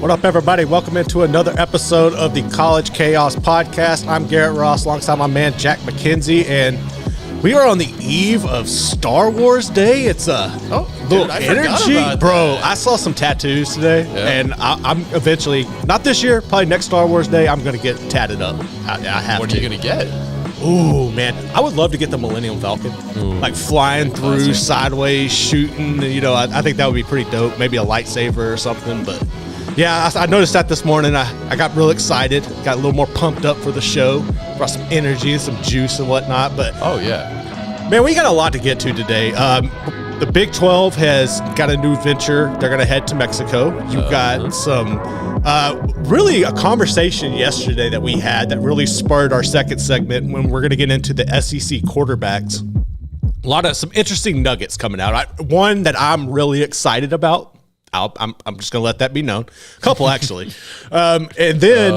What up, everybody? Welcome into another episode of the College Chaos Podcast. I'm Garrett Ross, alongside my man Jack Mackenzie, and we are on the eve of Star Wars Day. It's a little energy, bro. I saw some tattoos today, and I'm eventually, not this year, probably next Star Wars Day, I'm going to get tatted up. I have to. What are you going to get? Ooh, man. I would love to get the Millennium Falcon. Like flying through, sideways, shooting. You know, I think that would be pretty dope. Maybe a lightsaber or something. But yeah, I noticed that this morning. I got real excited. Got a little more pumped up for the show. Brought some energy and some juice and whatnot. But man, we got a lot to get to today. The Big 12 has got a new venture. They're going to head to Mexico. You've got some really a conversation yesterday that we had that really spurred our second segment when we're going to get into the SEC quarterbacks. A lot of some interesting nuggets coming out. One that I'm really excited about. I'm just going to let that be known. A couple, actually. And then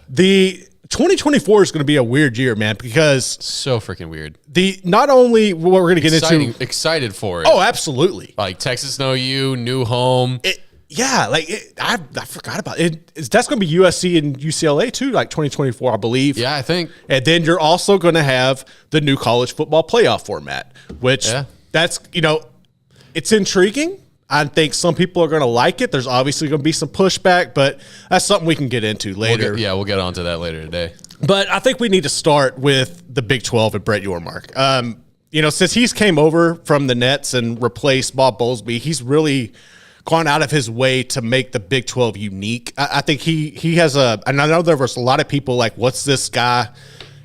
the 2024 is going to be a weird year, man, because so freaking weird. Not only what we're going to get into, excited for it. Oh, absolutely. Like Texas OU, new home. I forgot about it. That's going to be USC and UCLA too, like 2024, I believe. Yeah, I think. And then you're also going to have the new college football playoff format, which that's, it's intriguing. I think some people are going to like it. There's obviously going to be some pushback, but that's something we can get into later. We'll get onto that later today. But I think we need to start with the Big 12 and Brett Yormark. Since he's came over from the Nets and replaced Bob Bowlesby, he's really gone out of his way to make the Big 12 unique. I think he has and I know there was a lot of people like, what's this guy?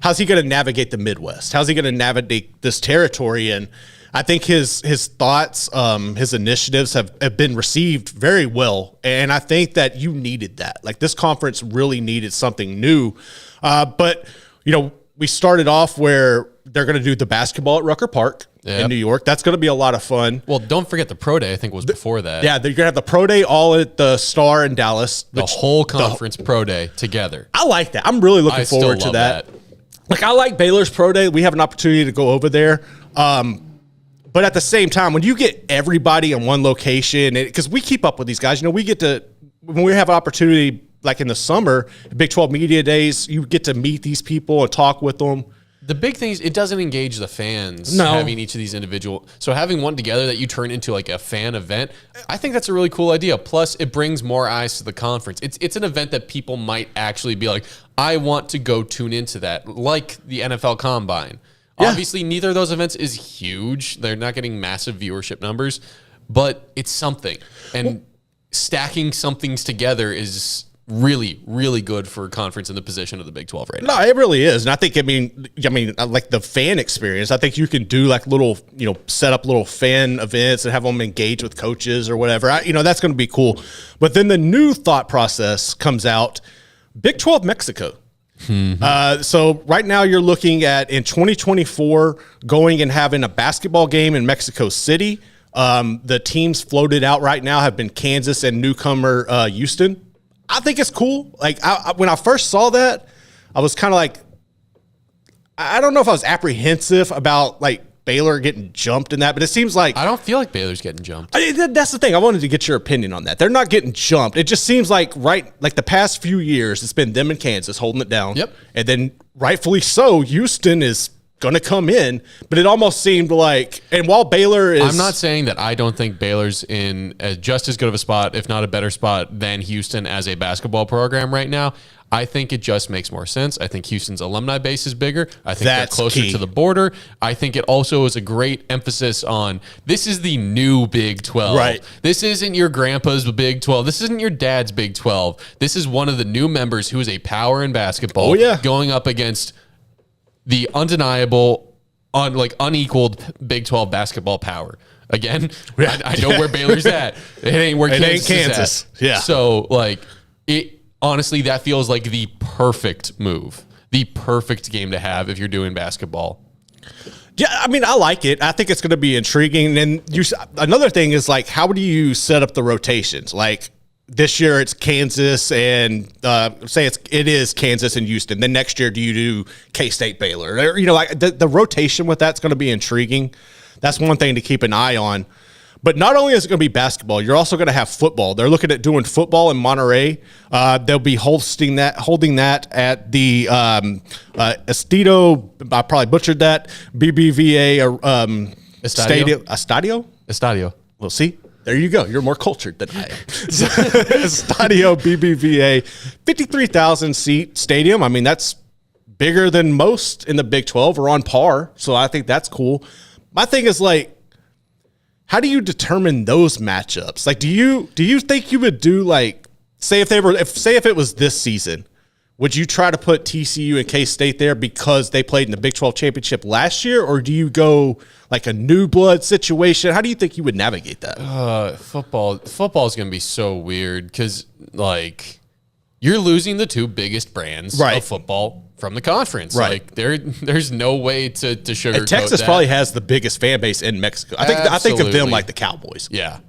How's he going to navigate the Midwest? How's he going to navigate this territory? And I think his thoughts, his initiatives have been received very well. And I think that you needed that. Like, this conference really needed something new. But we started off where they're going to do the basketball at Rucker Park in New York. That's going to be a lot of fun. Well, don't forget the Pro Day, I think, was before that. Yeah, they're going to have the Pro Day all at the Star in Dallas. The whole conference Pro Day together. I like that. I'm really looking forward to that. Like, I like Baylor's Pro Day. We have an opportunity to go over there. But at the same time, when you get everybody in one location, because we keep up with these guys, we get to, when we have an opportunity, like in the summer, Big 12 Media Days, you get to meet these people and talk with them. The big thing is it doesn't engage the fans having each of these individual. So having one together that you turn into like a fan event, I think that's a really cool idea. Plus, it brings more eyes to the conference. It's an event that people might actually be like, I want to go tune into that, like the NFL Combine. Yeah. Obviously, neither of those events is huge. They're not getting massive viewership numbers, but it's something. And stacking some things together is really, really good for a conference in the position of the Big 12 right now. No, it really is. And I think, I mean, like the fan experience, I think you can do like little, set up little fan events and have them engage with coaches or whatever. That's going to be cool. But then the new thought process comes out, Big 12 Mexico. So right now you're looking at in 2024 going and having a basketball game in Mexico City. The teams floated out right now have been Kansas and newcomer Houston. I think it's cool. Like when I first saw that, I was kind of like, I don't know if I was apprehensive about like Baylor getting jumped in that, but it seems like I don't feel like Baylor's getting jumped. That's the thing. I wanted to get your opinion on that. They're not getting jumped. It just seems like like the past few years, it's been them and Kansas holding it down. Yep. And then rightfully so, Houston is going to come in, but it almost seemed like, and while Baylor is, I'm not saying that I don't think Baylor's in just as good of a spot, if not a better spot than Houston as a basketball program right now. I think it just makes more sense. I think Houston's alumni base is bigger. I think they're closer to the border. I think it also is a great emphasis on this is the new Big 12. Right. This isn't your grandpa's Big 12. This isn't your dad's Big 12. This is one of the new members who is a power in basketball going up against the undeniable, unequaled Big 12 basketball power. Again, I know where Baylor's at. It ain't where Kansas is at. Yeah. So, honestly, that feels like the perfect move, the perfect game to have if you're doing basketball. Yeah, I mean, I like it. I think it's going to be intriguing. And another thing is, like, how do you set up the rotations? Like, this year it's Kansas and say it is Kansas and Houston. Then next year, do you do K-State Baylor? The rotation with that's going to be intriguing. That's one thing to keep an eye on. But not only is it going to be basketball, you're also going to have football. They're looking at doing football in Monterey. They'll be holding that at the Estadio. I probably butchered that. BBVA Stadium. Estadio. Well, see, there you go. You're more cultured than I am. Estadio BBVA, 53,000 seat stadium. I mean, that's bigger than most in the Big 12 or on par. So I think that's cool. My thing is like, how do you determine those matchups? Like, do you think you would do like, say if it was this season, would you try to put TCU and K-State there because they played in the Big 12 championship last year, or do you go like a new blood situation? How do you think you would navigate that? Football is going to be so weird because like you're losing the two biggest brands of football from the conference. Right. Like there's no way to sugarcoat and Texas that. probably has the biggest fan base in Mexico. I think of them like the Cowboys. Yeah.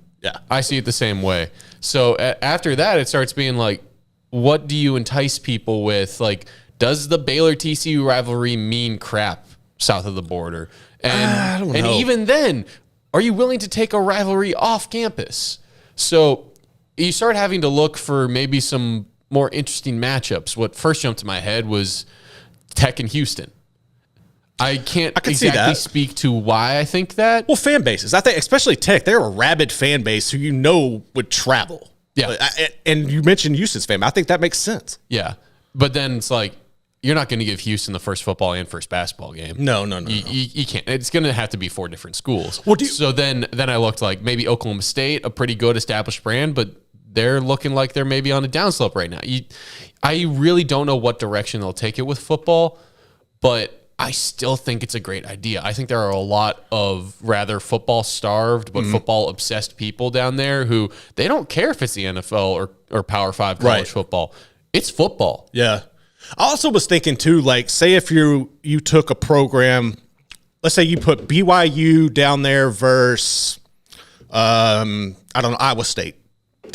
I see it the same way. So after that, it starts being like, what do you entice people with? Like, does the Baylor TCU rivalry mean crap south of the border? And I don't know. And even then, are you willing to take a rivalry off campus? So you start having to look for maybe some more interesting matchups. What first jumped to my head was Tech and Houston. I can't exactly speak to why I think that. Well, fan bases. I think, especially Tech, they're a rabid fan base who would travel. Yeah. And you mentioned Houston's fan. I think that makes sense. Yeah. But then it's like, you're not going to give Houston the first football and first basketball game. No. You can't. It's going to have to be 4 different schools. Well, so then I looked like maybe Oklahoma State, a pretty good established brand, but they're looking like they're maybe on a downslope right now. I really don't know what direction they'll take it with football, but I still think it's a great idea. I think there are a lot of rather football-starved but football-obsessed people down there who they don't care if it's the NFL or Power 5 college football. It's football. Yeah. I also was thinking, too, like, say if you took a program, let's say you put BYU down there versus, Iowa State.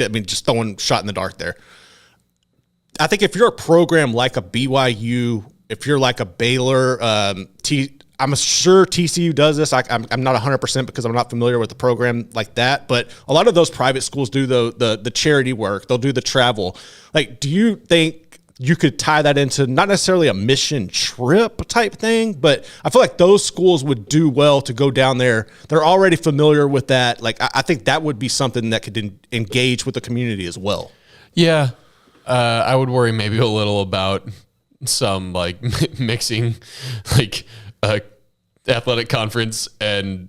I mean, just throwing shot in the dark there. I think if you're a program like a BYU, if you're like a Baylor, I'm sure TCU does this. I'm not 100% because I'm not familiar with the program like that. But a lot of those private schools do the charity work. They'll do the travel. Like, do you think you could tie that into not necessarily a mission trip type thing, but I feel like those schools would do well to go down there. They're already familiar with that. Like, I think that would be something that could engage with the community as well. Yeah. I would worry maybe a little about some like mixing like athletic conference and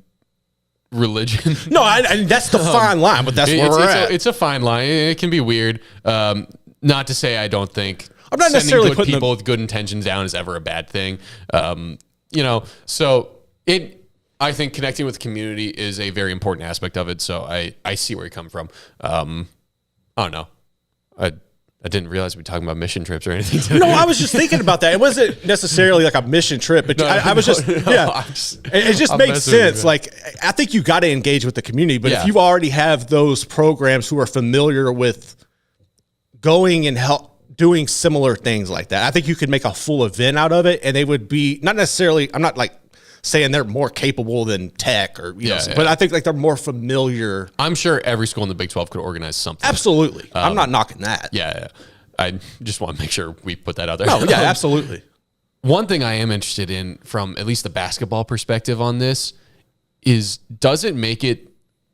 religion. No, I that's the fine line, but that's where we're at. It's a fine line. It can be weird. Not to say I don't think I'm not necessarily putting people with good intentions down is ever a bad thing. So I think connecting with the community is a very important aspect of it. So I see where you come from. I don't know. I didn't realize we'd be talking about mission trips or anything today. No, I was just thinking about that. It wasn't necessarily like a mission trip, but it just makes sense. Like, I think you got to engage with the community, but if you already have those programs who are familiar with going and doing similar things like that, I think you could make a full event out of it, and they would be not necessarily. I'm not like saying they're more capable than Tech or but I think like they're more familiar. I'm sure every school in the Big 12 could organize something. Absolutely. I'm not knocking that. Yeah. I just want to make sure we put that out there. Oh, yeah, absolutely. One thing I am interested in from at least the basketball perspective on this is, does it make it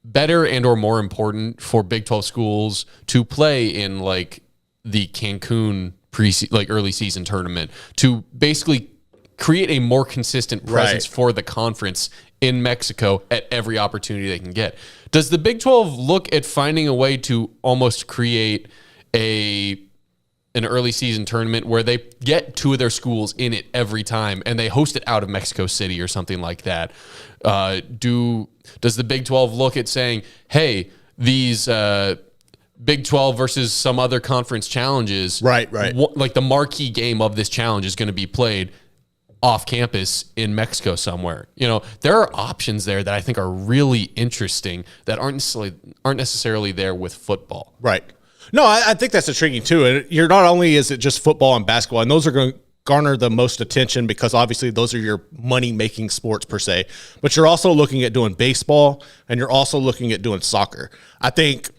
better and or more important for Big 12 schools to play in like the Cancun early season tournament to basically create a more consistent presence for the conference in Mexico at every opportunity they can get? Does the Big 12 look at finding a way to almost create an early season tournament where they get 2 of their schools in it every time and they host it out of Mexico City or something like that? Does the Big 12 look at saying, hey, these Big 12 versus some other conference challenges, like the marquee game of this challenge is going to be played off campus in Mexico somewhere? There are options there that I think are really interesting that aren't necessarily there with football. Right. No, I think that's intriguing too. And you're not only is it just football and basketball, and those are going garner the most attention because obviously those are your money-making sports per se. But you're also looking at doing baseball, and you're also looking at doing soccer. I think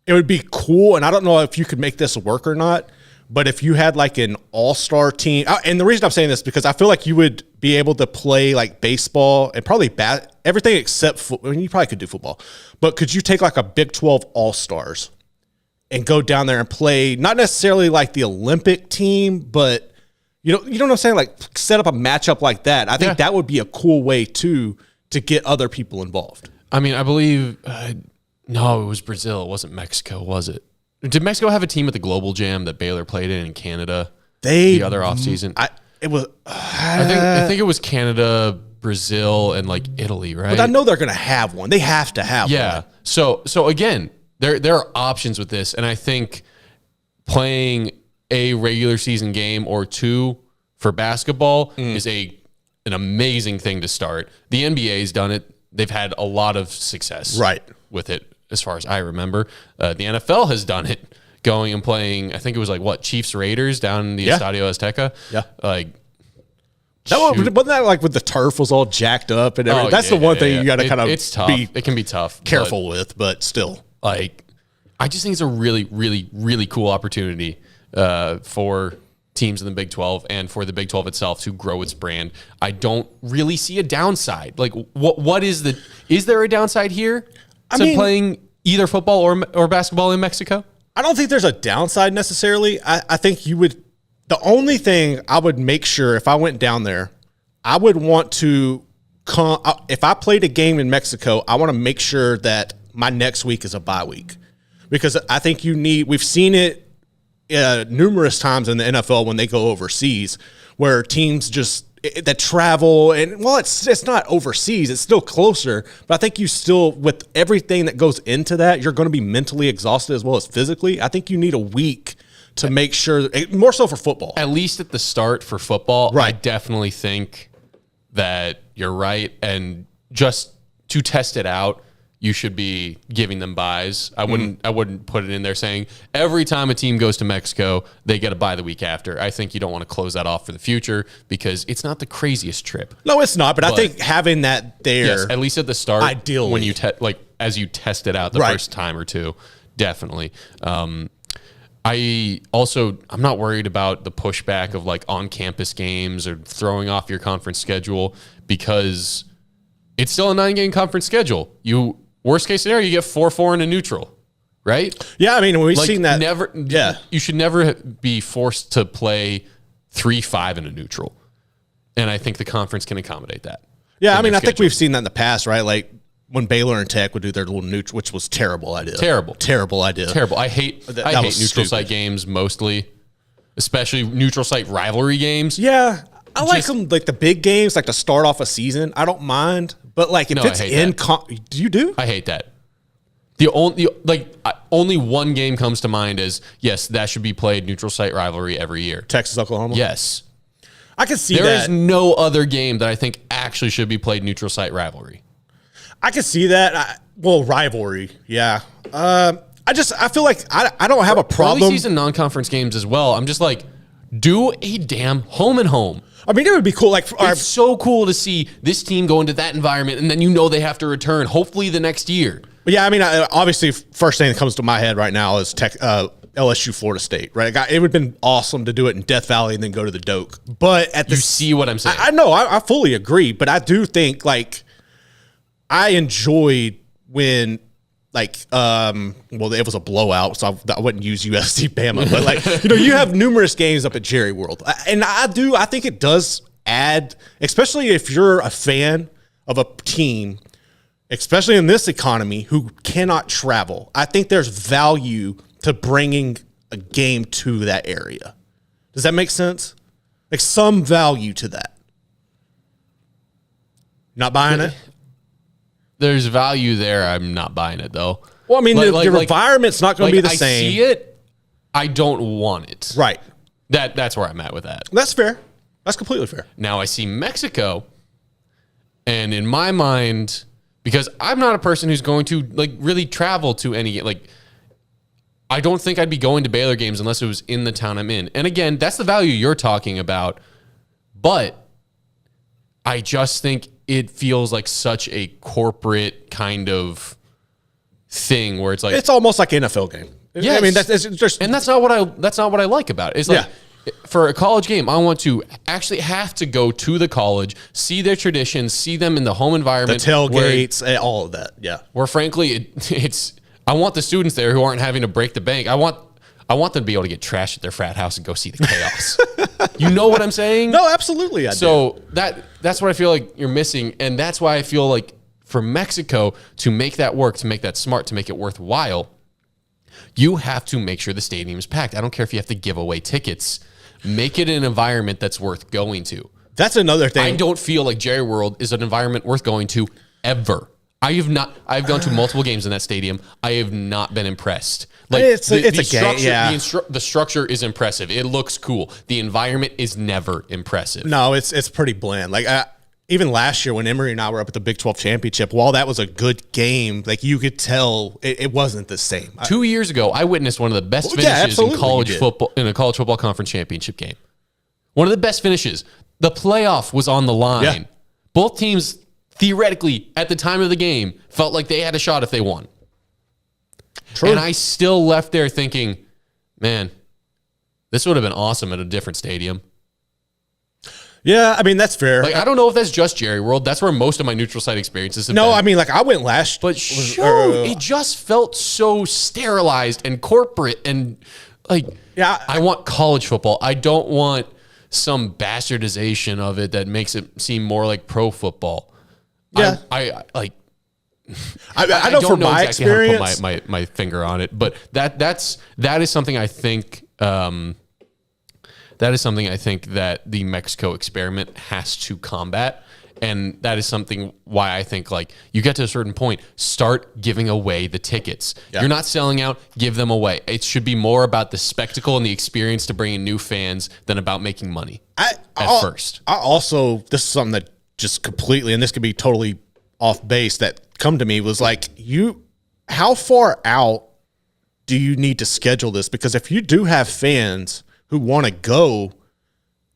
it would be cool, and I don't know if you could make this work or not, but if you had like an all-star team, and the reason I'm saying this is because I feel like you would be able to play like baseball and probably everything except football. I mean, you probably could do football, but could you take like a Big 12 all-stars and go down there and play, not necessarily like the Olympic team, but you know what I'm saying? Like set up a matchup like that. I think that would be a cool way to get other people involved. I mean, I believe, no, it was Brazil. It wasn't Mexico, was it? Did Mexico have a team at the Global Jam that Baylor played in Canada the other offseason? I think it was Canada, Brazil, and like Italy, right? But I know they're going to have one. They have to have one. Yeah. So again, there are options with this, and I think playing a regular season game or two for basketball is an amazing thing to start. The NBA's done it. They've had a lot of success with it. As far as I remember, the NFL has done it, going and playing. I think it was like Chiefs Raiders down in the Estadio Azteca. Yeah, like wasn't that like with the turf was all jacked up and everything? That's the one thing you got to kind of it's tough. It can be tough, careful with, but still, like I just think it's a really, really, really cool opportunity for teams in the Big 12 and for the Big 12 itself to grow its brand. I don't really see a downside. Like, what is there a downside here? Playing either football or basketball in Mexico? I don't think there's a downside necessarily. I think you would. The only thing I would make sure if I went down there, I would want to come. If I played a game in Mexico, I want to make sure that my next week is a bye week, because I think we've seen it numerous times in the NFL when they go overseas, where teams that travel, and it's not overseas, it's still closer, but I think you still, with everything that goes into that, you're going to be mentally exhausted as well as physically. I think you need a week to make sure, more so for football. At least at the start for football, right. I definitely think that you're right, and just to test it out, you should be giving them buys. I wouldn't put it in there saying every time a team goes to Mexico, they get a bye the week after. I think you don't want to close that off for the future because it's not the craziest trip. No, it's not. But I think having that there, yes, at least at the start, ideally, when you as you test it out the first time or two, definitely. I'm not worried about the pushback of like on-campus games or throwing off your conference schedule, because it's still a 9-game conference schedule. Worst case scenario, you get 4-4 in a neutral, right? Yeah, I mean, we've seen that. You should never be forced to play 3-5 in a neutral, and I think the conference can accommodate that. Yeah, I mean, I think we've seen that in the past, right? Like when Baylor and Tech would do their little neutral, which was terrible idea. Terrible idea. Terrible. I hate neutral site games mostly, especially neutral site rivalry games. Yeah. I like them, like the big games, like to start off a season. I don't mind, but like if it's in, do you do? I hate that. Only one game comes to mind as yes, that should be played neutral site rivalry every year. Texas, Oklahoma. Yes, I can see that. There is no other game that I think actually should be played neutral site rivalry. I can see that. Rivalry. Yeah. I feel like I don't have a problem. Early season non-conference games as well. I'm just like, do a damn home and home. I mean, it would be cool. Like, it's so cool to see this team go into that environment, and then they have to return, hopefully the next year. Yeah, I mean, obviously, first thing that comes to my head right now is LSU, Florida State, right? It would have been awesome to do it in Death Valley and then go to the Doak. But you see what I'm saying? I know, I fully agree, but I do think like I enjoyed when. It was a blowout, so I wouldn't use USC Bama. But you have numerous games up at Jerry World, and I think it does add, especially if you're a fan of a team, especially in this economy, who cannot travel. I think there's value to bringing a game to that area. Does that make sense? Like some value to that. Not buying it? There's value there. I'm not buying it, though. Well, I mean, the environment's not going to be the same. I see it. I don't want it. Right. That's where I'm at with that. That's fair. That's completely fair. Now, I see Mexico, and in my mind, because I'm not a person who's going to, really travel to any, I don't think I'd be going to Baylor games unless it was in the town I'm in. And again, that's the value you're talking about. But I just think it feels like such a corporate kind of thing where it's like it's almost like an NFL game. Yes. I mean, that's not what I like about it. It's like for a college game, I want to actually have to go to the college, see their traditions, see them in the home environment, the tailgates, all of that. Yeah, where frankly, it's I want the students there who aren't having to break the bank. I want them to be able to get trashed at their frat house and go see the chaos. You know what I'm saying? No, absolutely. So that's what I feel like you're missing, and that's why I feel like for Mexico to make that work, to make that smart, to make it worthwhile, you have to make sure the stadium is packed. I don't care if you have to give away tickets. Make it an environment that's worth going to. That's another thing. I don't feel like Jerry World is an environment worth going to ever. I've gone to multiple games in that stadium. I have not been impressed. Like it's a game. Yeah. The structure is impressive. It looks cool. The environment is never impressive. No, it's pretty bland. Like even last year when Emory and I were up at the Big 12 championship, while that was a good game, like you could tell it wasn't the same. 2 years ago, I witnessed one of the best finishes in college football in a college football conference championship game. One of the best finishes. The playoff was on the line. Yeah. Both teams theoretically at the time of the game felt like they had a shot if they won. True. And I still left there thinking, man, this would have been awesome at a different stadium. Yeah, I mean, that's fair. Like, I don't know if that's just Jerry World. That's where most of my neutral site experiences have been. I mean, like, I went last. But it just felt so sterilized and corporate and, like, I want college football. I don't want some bastardization of it that makes it seem more like pro football. Yeah. I know from my exactly experience. How to put my finger on it, but that is something I think that the Mexico experiment has to combat. And that is something why I think, like, you get to a certain point, start giving away the tickets. Yeah. You're not selling out, give them away. It should be more about the spectacle and the experience to bring in new fans than about making money first. I also, this is something that just completely, and this could be totally off base, that come to me was like, how far out do you need to schedule this? Because if you do have fans who want to go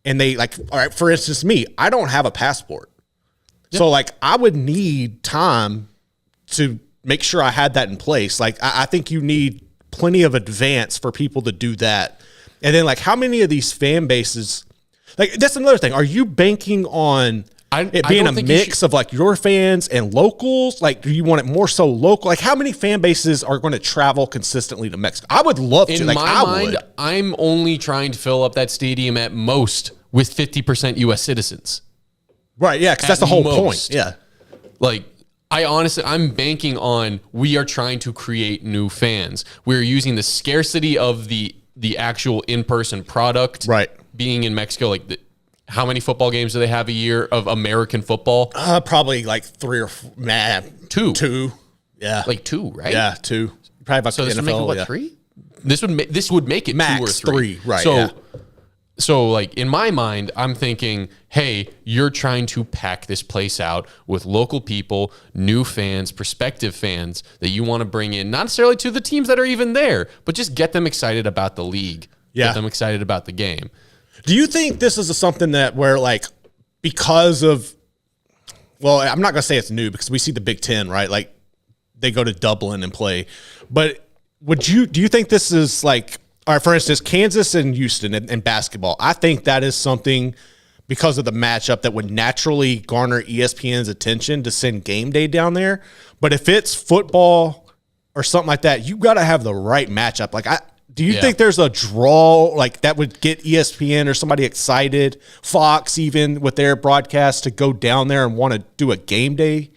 and they like, all right, for instance, me, I don't have a passport. Yep. So like I would need time to make sure I had that in place. Like I think you need plenty of advance for people to do that. And then like how many of these fan bases, like that's another thing. Are you banking on it being a mix of like your fans and locals? Like, do you want it more so local? Like, how many fan bases are going to travel consistently to Mexico? I would love to. In my mind, I'm only trying to fill up that stadium at most with 50% U.S. citizens. Right, yeah, because that's the whole point. Yeah. Like, I'm banking on we are trying to create new fans. We're using the scarcity of the actual in-person product being in Mexico, like how many football games do they have a year of American football? Probably like 3 or 4. Two. 2. Yeah. Like 2, right? Yeah, 2. Probably about so this NFL, would make it, 3? This would make it max 2 or 3. 3, right. So like in my mind, I'm thinking, hey, you're trying to pack this place out with local people, new fans, prospective fans that you want to bring in, not necessarily to the teams that are even there, but just get them excited about the league. Yeah. Get them excited about the game. Do you think this is something that where like because of, well, I'm not going to say it's new because we see the Big Ten, right? Like they go to Dublin and play, but do you think this is like, all right, for instance, Kansas and Houston in basketball, I think that is something because of the matchup that would naturally garner ESPN's attention to send game day down there. But if it's football or something like that, you got to have the right matchup. Like do you think there's a draw like that would get ESPN or somebody excited, Fox even with their broadcast to go down there and want to do a game day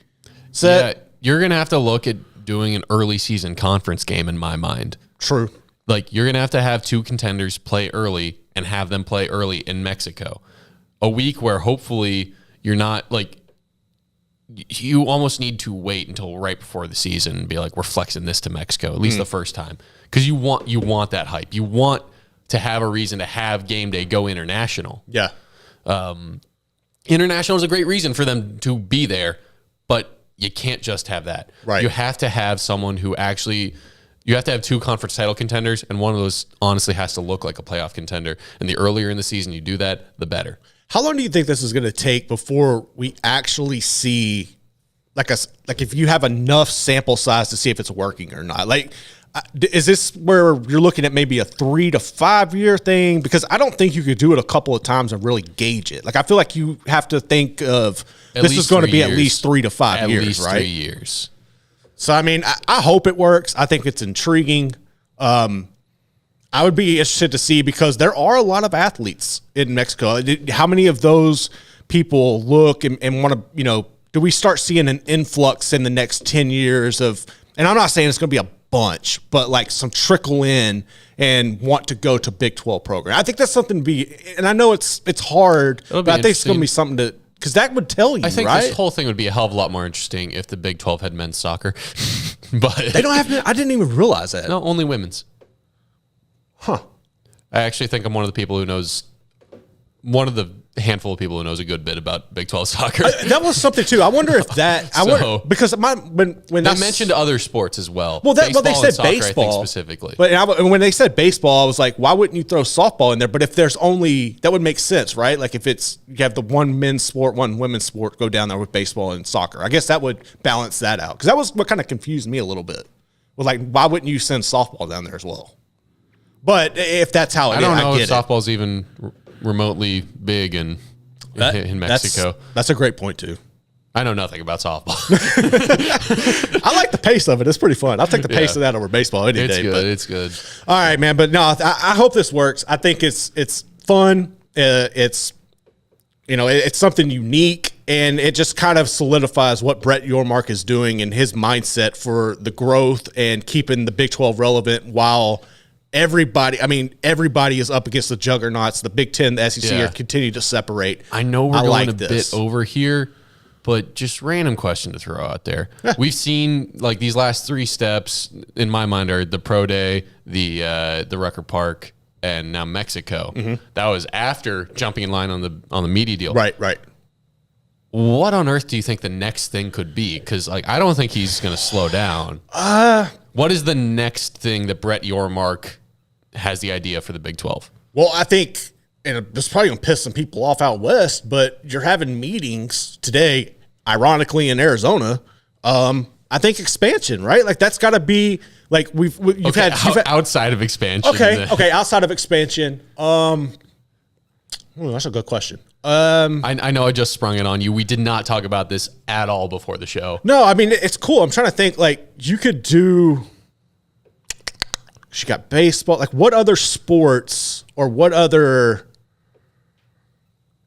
set? Yeah, you're going to have to look at doing an early season conference game in my mind. True. Like you're going to have 2 contenders play early and have them play early in Mexico. A week where hopefully you're not like, you almost need to wait until right before the season and be like, we're flexing this to Mexico, at least the first time. Because you want that hype. You want to have a reason to have game day go international. Yeah. International is a great reason for them to be there, but you can't just have that. Right. You have to have someone who actually You have to have 2 conference title contenders, and one of those honestly has to look like a playoff contender. And the earlier in the season you do that, the better. How long do you think this is going to take before we actually see, like if you have enough sample size to see if it's working or not? Like, is this where you're looking at maybe a 3 to 5 year thing? Because I don't think you could do it a couple of times and really gauge it. Like, I feel like you have to think of this is going to be at least 3 to 5 years, least right? 3 years. So, I mean, I hope it works. I think it's intriguing. I would be interested to see, because there are a lot of athletes in Mexico. How many of those people look and want to, do we start seeing an influx in the next 10 years of, and I'm not saying it's going to be a bunch, but like some trickle in and want to go to Big 12 program. I think that's something to be, and I know it's hard, but I think it's going to be something to, because that would tell you, I think right? This whole thing would be a hell of a lot more interesting if the Big 12 had men's soccer. But they don't have, I didn't even realize that. No, only women's. Huh. I actually think I'm one of the people who knows, one of the handful of people who knows a good bit about Big 12 soccer. That was something too. I wonder if that, because when they mentioned other sports as well. Well, they said soccer, baseball I think specifically. But when they said baseball, I was like, why wouldn't you throw softball in there? But if there's only, that would make sense, right? Like if you have the one men's sport, one women's sport, go down there with baseball and soccer. I guess that would balance that out, because that was what kind of confused me a little bit. Well, like, why wouldn't you send softball down there as well? But if that's how it is, I don't know if softball's even remotely big in Mexico. That's a great point too. I know nothing about softball. I like the pace of it. It's pretty fun. I'll take the pace of that over baseball any day. It's good. All right, man. But no, I hope this works. I think it's fun. It's something unique, and it just kind of solidifies what Brett Yormark is doing and his mindset for the growth and keeping the Big 12 relevant while everybody is up against the juggernauts. The Big 10, the SEC are continuing to separate. I know we're going a bit over here, but just random question to throw out there. We've seen, like, these last 3 steps in my mind are the Pro Day, the Rucker Park, and now Mexico. Mm-hmm. That was after jumping in line on the media deal. Right. What on earth do you think the next thing could be? Because, like, I don't think he's going to slow down. What is the next thing that Brett Yormark has the idea for the Big 12? Well, I think, and this is probably going to piss some people off out west, but you're having meetings today, ironically, in Arizona. I think expansion, right? Like, that's got to be, like, you've had outside of expansion. Okay, outside of expansion. That's a good question. I know I just sprung it on you. We did not talk about this at all before the show. No, I mean, it's cool. I'm trying to think, like, you could do, she got baseball. Like, what other sports or what other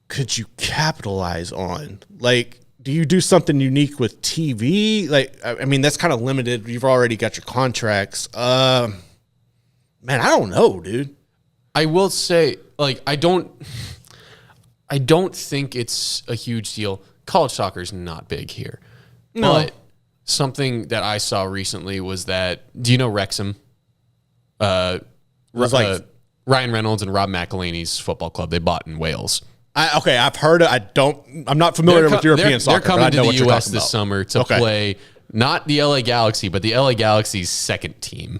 could you capitalize on? Like, do you do something unique with TV? Like, I mean, that's kind of limited. You've already got your contracts. Man, I don't know, dude. I will say, like, I don't think it's a huge deal. College soccer is not big here. No. But something that I saw recently was that, do you know Wrexham? Ryan Reynolds and Rob McElhaney's football club, they bought in Wales. I've heard it. I'm not familiar with European soccer. They're coming to the U.S. this summer to play not the LA Galaxy, but the LA Galaxy's second team.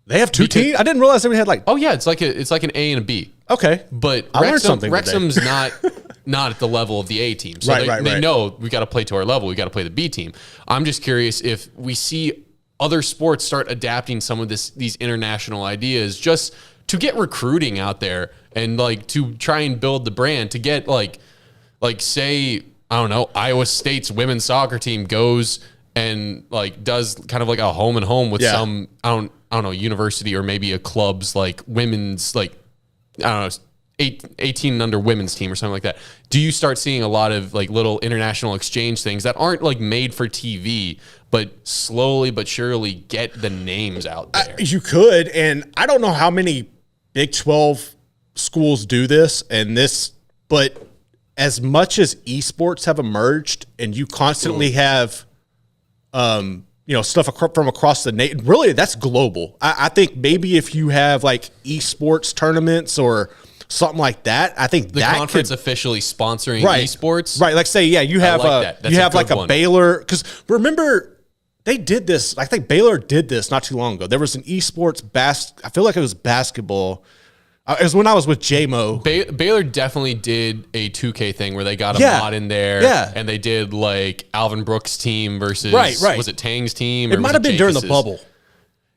They have 2 teams? I didn't realize they had like... Oh, yeah. It's like an A and a B. Okay. But Wrexham's not at the level of the A team. So they know we got to play to our level. We got to play the B team. I'm just curious if we see other sports start adapting some of these international ideas just to get recruiting out there and, like, to try and build the brand, to get like say, I don't know, Iowa State's women's soccer team goes and, like, does kind of like a home and home with some, I don't know, university or maybe a club's, like, women's, like, I don't know, 18 and under women's team or something like that. Do you start seeing a lot of, like, little international exchange things that aren't, like, made for TV, but slowly but surely get the names out there? You could, and I don't know how many Big 12 schools do this, but as much as esports have emerged and you constantly have stuff from across the nation, really that's global. I think maybe if you have, like, esports tournaments or something like that, I think the conference officially sponsoring esports. Right. Like, say, you have like a Baylor, because remember they did this. I think Baylor did this not too long ago. There was an esports I feel like it was basketball. It was when I was with JMO. Baylor definitely did a 2K thing where they got a mod in there. Yeah. And they did like Alvin Brooks' team versus, was it Tang's team? It might have been during the bubble.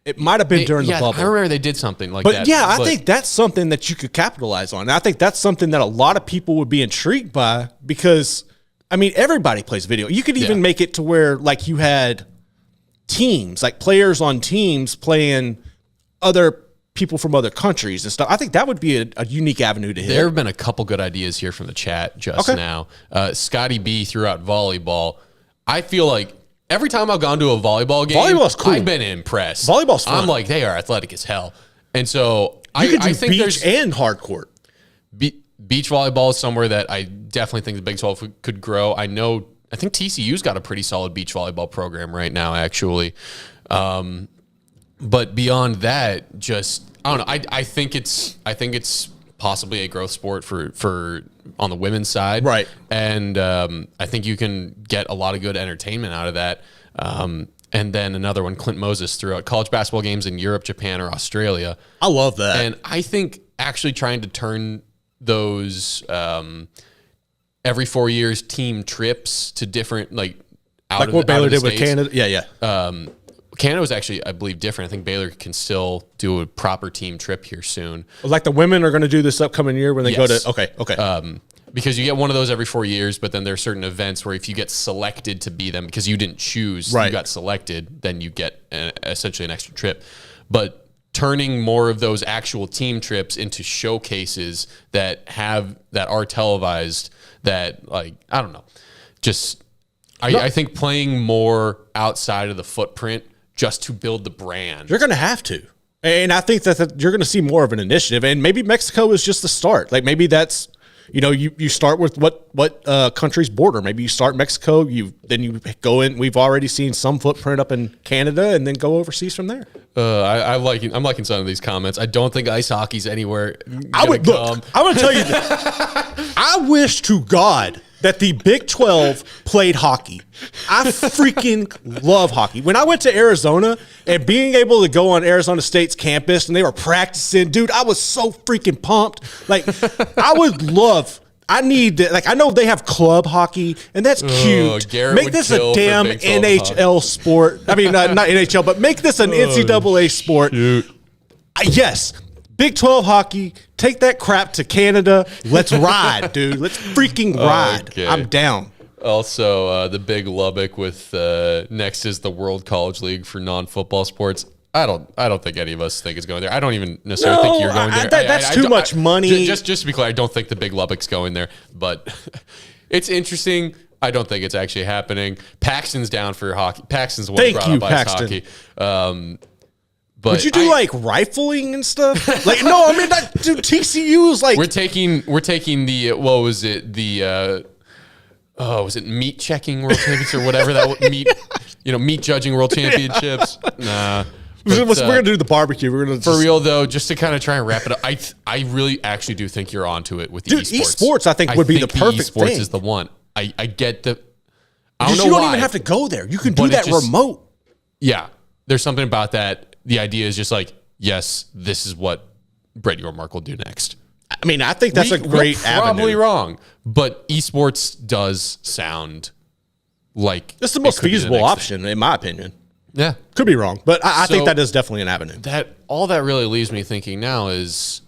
It might have been during the bubble. I remember they did something like But that. yeah, I think that's something that you could capitalize on. And I think that's something that a lot of people would be intrigued by because, I mean, everybody plays video. You could even make it to where like you had teams, like players on teams playing other people from other countries and stuff. I think that would be a unique avenue to hit. There have been a couple good ideas here from the chat just now. Scotty B threw out volleyball. I feel like every time I've gone to a volleyball game, volleyball's cool. I've been impressed. Volleyball's fun. I'm like, they are athletic as hell. And so I think beach there's and hard court. Beach volleyball is somewhere that I definitely think the Big 12 could grow. I think TCU's got a pretty solid beach volleyball program right now, actually. But beyond that, just I don't know. I think it's possibly a growth sport for on the women's side, right? And I think you can get a lot of good entertainment out of that. And then another one, Clint Moses threw out college basketball games in Europe, Japan, or Australia. I love that, and I think actually trying to turn those every 4 years team trips to different out of what Baylor did with States. Canada. Yeah. Canada was actually, I believe, different. I think Baylor can still do a proper team trip here soon. Like the women are going to do this upcoming year when they go to. Okay. Because you get one of those every 4 years, but then there are certain events where if you get selected to be them because you didn't choose, you got selected, then you get essentially an extra trip. But turning more of those actual team trips into showcases that are televised, that I don't know, just I think playing more outside of the footprint just to build the brand. You're going to have to. And I think that you're going to see more of an initiative. And maybe Mexico is just the start. Like maybe that's, you start with what countries border. Maybe you start Mexico, then you go in. We've already seen some footprint up in Canada and then go overseas from there. I'm liking some of these comments. I don't think ice hockey's anywhere. I want to tell you this. I wish to God that the Big 12 played hockey. I freaking love hockey. When I went to Arizona and being able to go on Arizona State's campus and they were practicing, dude, I was so freaking pumped. Like, I need that. I know they have club hockey, and that's cute. Garrett make this a damn NHL sport. I mean, not NHL, but make this an NCAA sport. Yes. Big 12 hockey, take that crap to Canada. Let's ride, dude. Let's freaking ride. Okay. I'm down. Also, the big Lubbock with next is the World College League for non-football sports. I don't think any of us think it's going there. I don't even necessarily think you're going there. That's too much money. Just to be clear, I don't think the big Lubbock's going there, but it's interesting. I don't think it's actually happening. Paxton's down for hockey. Paxton's the one who brought up ice hockey. But would you do rifling and stuff? No, I mean, dude, TCU is we're taking the what was it was it meat checking world championships or whatever that meat judging world championships? Nah. We're gonna do the barbecue. We're gonna real though, just to kind of try and wrap it up. I really actually do think you're onto it with the esports. Esports, I think would be the perfect thing. Esports is the one. I get the. You don't even have to go there. You can do that remote. Yeah, there's something about that. The idea is just yes, this is what Brett Yormark will do next. I mean, I think that's a great avenue. Probably wrong, but esports does sound like it's the most feasible option, in my opinion. Yeah, could be wrong, but I think that is definitely an avenue. All that really leaves me thinking now is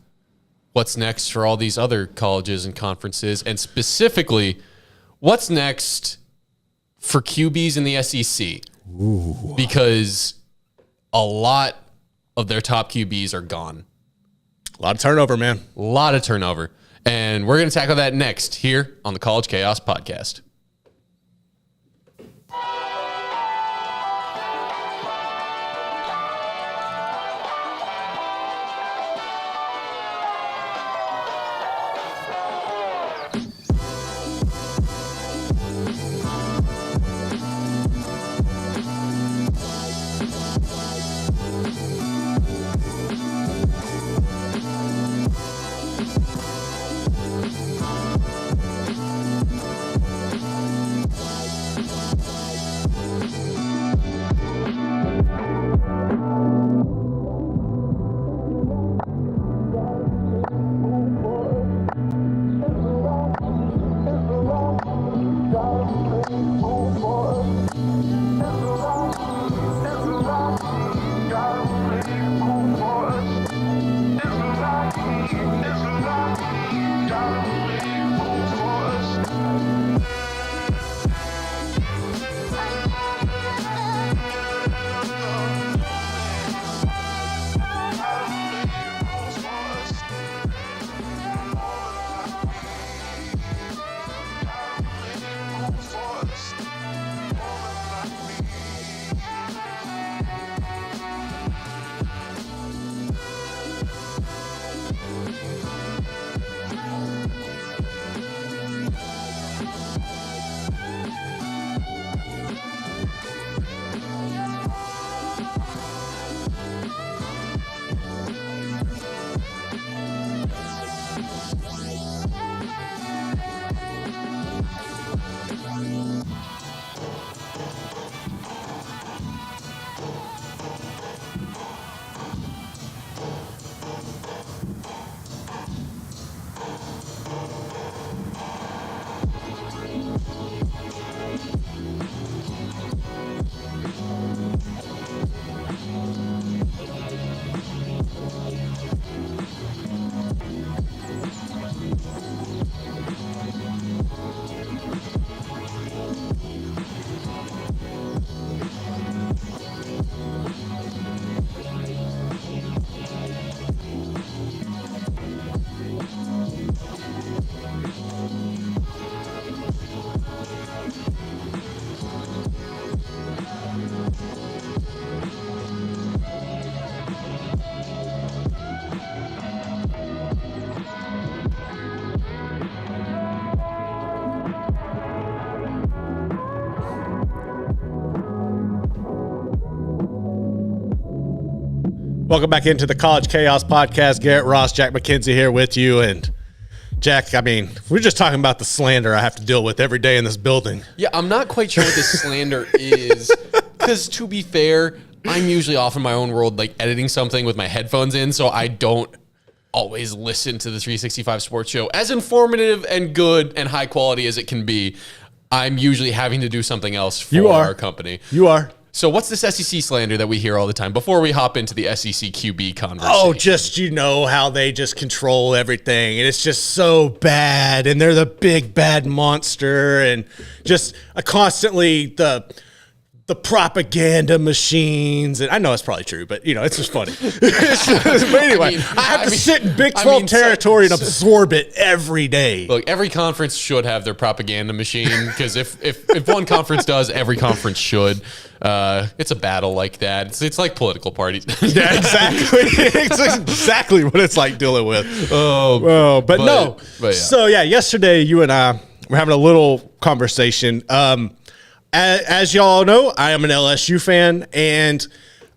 what's next for all these other colleges and conferences, and specifically, what's next for QBs in the SEC? Ooh. Because a lot of their top QBs are gone. A lot of turnover, man. A lot of turnover. And we're going to tackle that next here on the College Chaos Podcast. Welcome back into the College Chaos Podcast. Garrett Ross, Jack Mackenzie here with you. And Jack, I mean, we're just talking about the slander I have to deal with every day in this building. Yeah, I'm not quite sure what this slander is. Because to be fair, I'm usually off in my own world, like editing something with my headphones in, so I don't always listen to the 365 Sports Show. As informative and good and high quality as it can be, I'm usually having to do something else for our company. You are. So what's this SEC slander that we hear all the time before we hop into the SEC QB conversation? Oh, just, how they just control everything. And it's just so bad. And they're the big bad monster. And just constantly the propaganda machines. And I know it's probably true, but, it's just funny. But anyway, I have to sit in Big 12 territory and absorb it every day. Look, every conference should have their propaganda machine because if one conference does, every conference should. It's a battle like that. It's like political parties. Yeah, exactly. It's exactly what it's like dealing with. But no. Yeah. So, yesterday you and I were having a little conversation. As y'all know, I am an LSU fan, and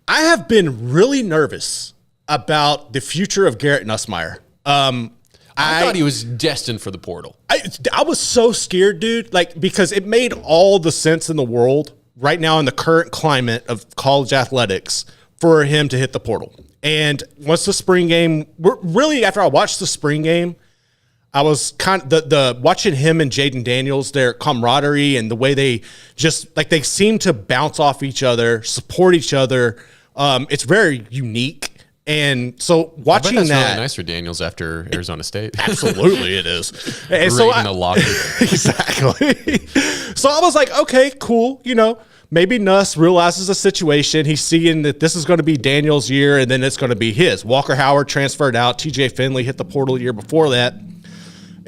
I have been really nervous about the future of Garrett Nussmeier. I thought he was destined for the portal. I was so scared, dude, because it made all the sense in the world right now in the current climate of college athletics for him to hit the portal. And once the spring game, really after I watched the spring game, I was kind of the watching him and Jaden Daniels, their camaraderie and the way they just they seem to bounce off each other, support each other. It's very unique. And so watching that's that, really nice for Daniels after Arizona State. Absolutely, it is. And so in the locker. Exactly. So I was like, okay, cool. Maybe Nuss realizes the situation. He's seeing that this is going to be Daniels' year, and then it's going to be his. Walker Howard transferred out. TJ Finley hit the portal the year before that.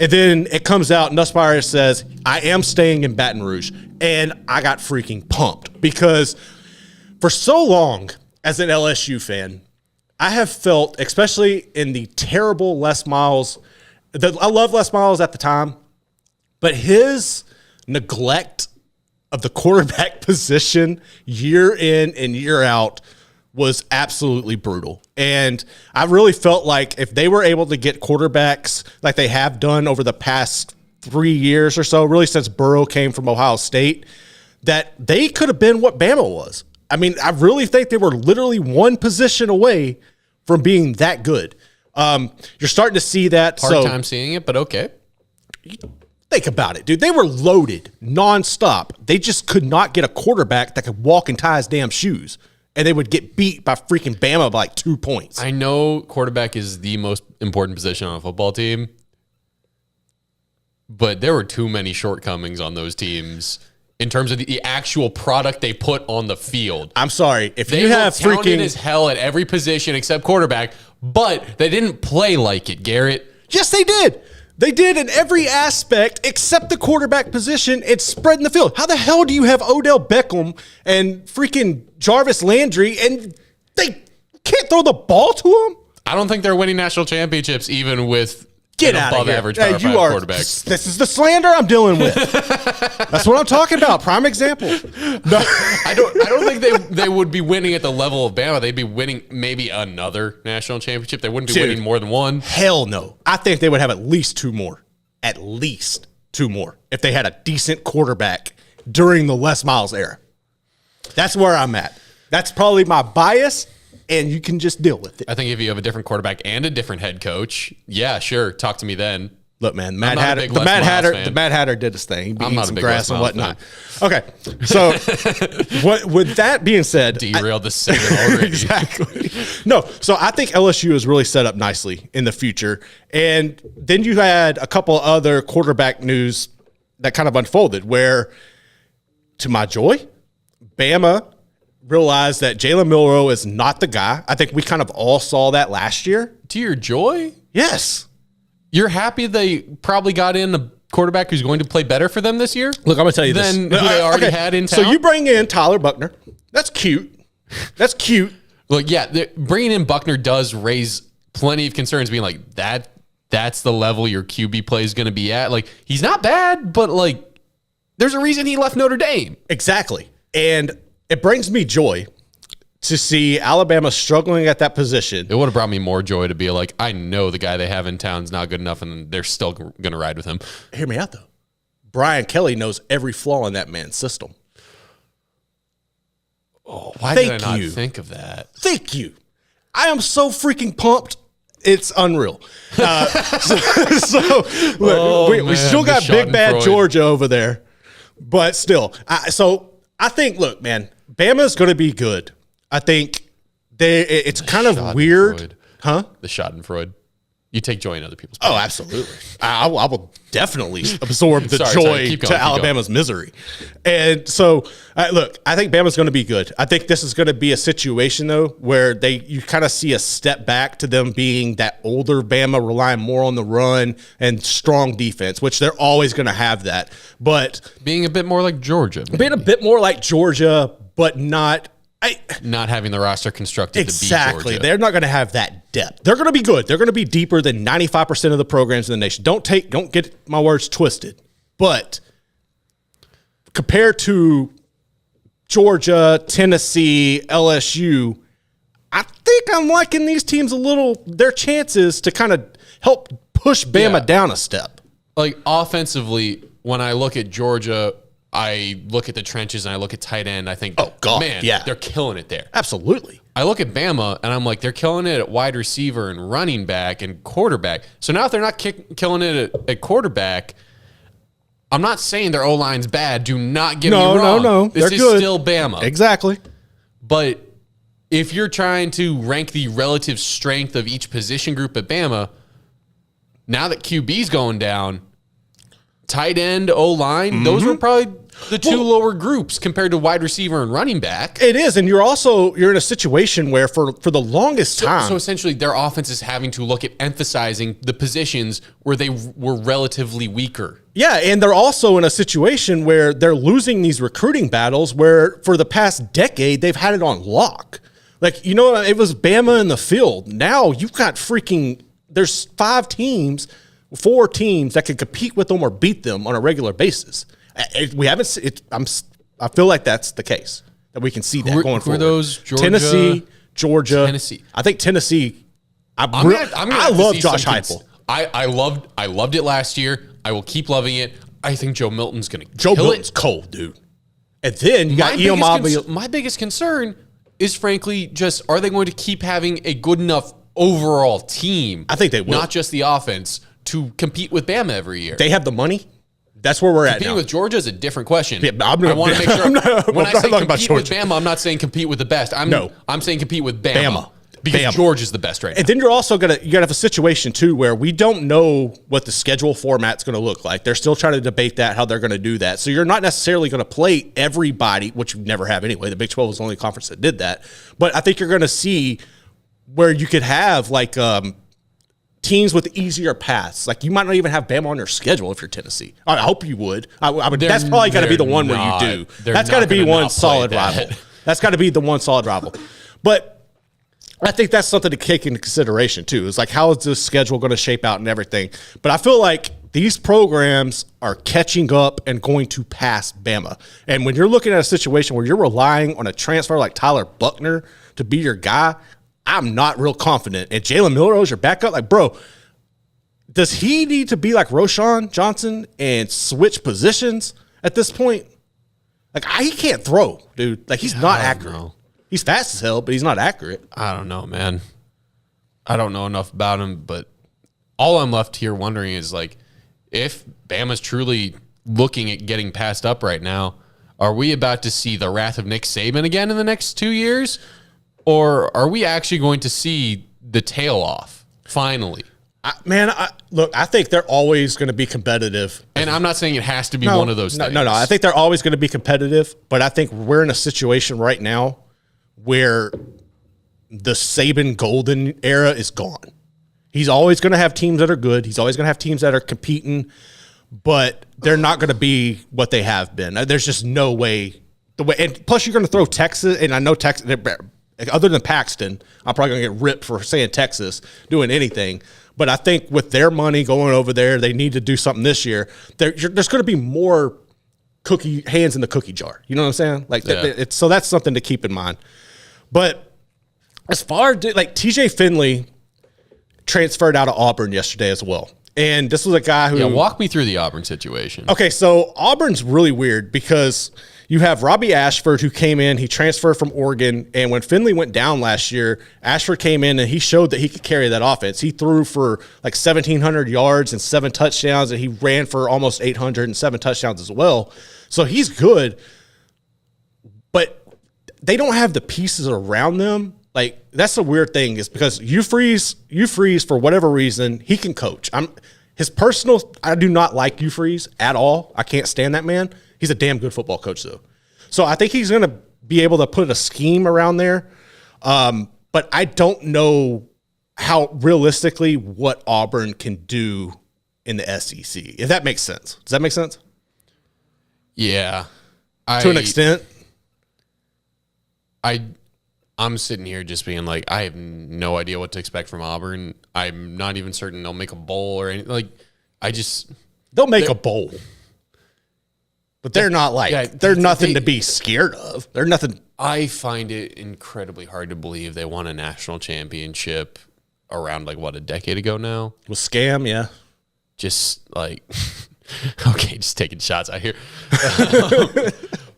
And then it comes out, Nussmeier says, I am staying in Baton Rouge. And I got freaking pumped because for so long as an LSU fan, I have felt, especially in the terrible Les Miles, I love Les Miles at the time, but his neglect of the quarterback position year in and year out was absolutely brutal. And I really felt like if they were able to get quarterbacks like they have done over the past 3 years or so, really since Burrow came from Ohio State, that they could have been what Bama was. I mean, I really think they were literally one position away from being that good. You're starting to see that. Hard time seeing it, but okay. Think about it, dude. They were loaded nonstop. They just could not get a quarterback that could walk and tie his damn shoes. And they would get beat by freaking Bama by 2 points. I know quarterback is the most important position on a football team, but there were too many shortcomings on those teams in terms of the actual product they put on the field. I'm sorry. If they you have talented as hell at every position except quarterback, but they didn't play like it, Garrett. Yes, they did. They did in every aspect except the quarterback position. It's spreading the field. How the hell do you have Odell Beckham and freaking Jarvis Landry and they can't throw the ball to him? I don't think they're winning national championships even with above average Power 5 quarterback. This is the slander I'm dealing with. That's what I'm talking about. Prime example. No. I don't think they would be winning at the level of Bama. They'd be winning maybe another national championship. They wouldn't be winning more than one. Hell no. I think they would have at least 2 more. At least 2 more if they had a decent quarterback during the Les Miles era. That's where I'm at. That's probably my bias. And you can just deal with it. I think if you have a different quarterback and a different head coach, yeah, sure, talk to me then. Look, man, the Mad Hatter did his thing. He beat some grass and whatnot. Okay, so with that being said, derailed the segment already. Exactly. No, so I think LSU is really set up nicely in the future. And then you had a couple other quarterback news that kind of unfolded where, to my joy, Bama realized that Jalen Milroe is not the guy. I think we kind of all saw that last year. To your joy? Yes. You're happy they probably got in a quarterback who's going to play better for them this year? Look, I'm going to tell you this. Than who they already had in town? So you bring in Tyler Buckner. That's cute. That's cute. Look, yeah, bringing in Buckner does raise plenty of concerns, being like, that's the level your QB play is going to be at. Like, he's not bad, but, like, there's a reason he left Notre Dame. Exactly. And it brings me joy to see Alabama struggling at that position. It would have brought me more joy to be like, I know the guy they have in town's not good enough, and they're still going to ride with him. Hear me out, though. Brian Kelly knows every flaw in that man's system. Oh, why did I not think of that? Thank you. I am so freaking pumped. It's unreal. We still got big bad Georgia over there, but still. I think, look, man, Bama's going to be good. I think it's kind of weird. Huh? The Schadenfreude. You take joy in other people's pain. Oh, absolutely. I will definitely absorb the joy to Alabama's misery. And so, look, I think Bama's going to be good. I think this is going to be a situation, though, where you kind of see a step back to them being that older Bama, relying more on the run and strong defense, which they're always going to have that. But being a bit more like Georgia. Being a bit more like Georgia, but not having the roster constructed exactly. To beat Georgia. They're not going to have that depth. They're going to be good. They're going to be deeper than 95% of the programs in the nation. Don't get my words twisted. But compared to Georgia, Tennessee, LSU, I think I'm liking these teams a little, their chances to kind of help push Bama down a step. Like offensively, when I look at Georgia, I look at the trenches and I look at tight end. I think, they're killing it there. Absolutely. I look at Bama and I'm like, they're killing it at wide receiver and running back and quarterback. So now if they're not killing it at quarterback, I'm not saying their O-line's bad. Do not get me wrong. No. This is still Bama. Exactly. But if you're trying to rank the relative strength of each position group at Bama, now that QB's going down, tight end, O-line, those were probably the two lower groups compared to wide receiver and running back. It is, and you're in a situation where for the longest time. So essentially their offense is having to look at emphasizing the positions where they were relatively weaker. Yeah, and they're also in a situation where they're losing these recruiting battles where for the past decade they've had it on lock. Like, it was Bama in the field. Now you've got there's 4 teams that can compete with them or beat them on a regular basis. We haven't. I feel like that's the case, that we can see that going forward. Who are those? Georgia, Tennessee, Georgia, Tennessee. I think Tennessee. I love Josh Heupel. I loved it last year. I will keep loving it. I think Joe Milton's going to Joe Milton's cold, dude. And then you got Iomabio. My biggest concern is, frankly, just are they going to keep having a good enough overall team? I think they will. Not just the offense, to compete with Bama every year. They have the money. That's where we're at now. Competing with Georgia is a different question. Yeah, I want to make sure. When I say compete with Georgia. Bama, I'm not saying compete with the best. I'm saying compete with Bama. Because Bama. Georgia's the best right now. And then you're also you got to have a situation too where we don't know what the schedule format's going to look like. They're still trying to debate that, how they're going to do that. So you're not necessarily going to play everybody, which you never have anyway. The Big 12 was the only conference that did that. But I think you're going to see where you could have teams with easier paths. Like, you might not even have Bama on your schedule if you're Tennessee. I hope you would. That's probably got to be the one where you do. That's got to be one solid rival. That's got to be the one solid rival. But I think that's something to take into consideration too. It's like, how is this schedule going to shape out and everything? But I feel like these programs are catching up and going to pass Bama. And when you're looking at a situation where you're relying on a transfer like Tyler Buckner to be your guy, I'm not real confident. And Jalen Milroe's your backup. Like, bro, does he need to be like Roschon Johnson and switch positions at this point? Like, he can't throw, dude. Like, he's not accurate. Know. He's fast as hell, but he's not accurate. I don't know, man. I don't know enough about him, but all I'm left here wondering is, like, if Bama's truly looking at getting passed up right now, are we about to see the wrath of Nick Saban again in the next 2 years? Or are we actually going to see the tail off, finally? Look, I think they're always going to be competitive. And I'm not saying it has to be one of those things. No. I think they're always going to be competitive, but I think we're in a situation right now where the Saban golden era is gone. He's always going to have teams that are good. He's always going to have teams that are competing, but they're not going to be what they have been. There's just no way. And plus, you're going to throw Texas, and I know Texas, other than Paxton, I'm probably going to get ripped for saying Texas doing anything. But I think with their money going over there, they need to do something this year. There's going to be more hands in the cookie jar. You know what I'm saying? So that's something to keep in mind. But as far as like TJ Finley transferred out of Auburn yesterday as well. And this was a guy who... Yeah, walk me through the Auburn situation. Okay, so Auburn's really weird because you have Robbie Ashford who came in. He transferred from Oregon. And when Finley went down last year, Ashford came in and he showed that he could carry that offense. He threw for like 1,700 yards and 7 touchdowns, and he ran for almost 800 and 7 touchdowns as well. So he's good. But they don't have the pieces around them. Like, that's the weird thing is because you freeze for whatever reason, he can coach. I do not like Freeze at all. I can't stand that man. He's a damn good football coach, though. So I think he's going to be able to put a scheme around there. But I don't know how realistically what Auburn can do in the SEC, if that makes sense. Does that make sense? Yeah. To an extent. I'm sitting here just being like, I have no idea what to expect from Auburn. I'm not even certain they'll make a bowl or anything. Like, they'll make a bowl, but they're not like they're nothing to be scared of. They're nothing. I find it incredibly hard to believe they won a national championship around like what, a decade ago now with Scam, yeah. Just like, okay, just taking shots out here.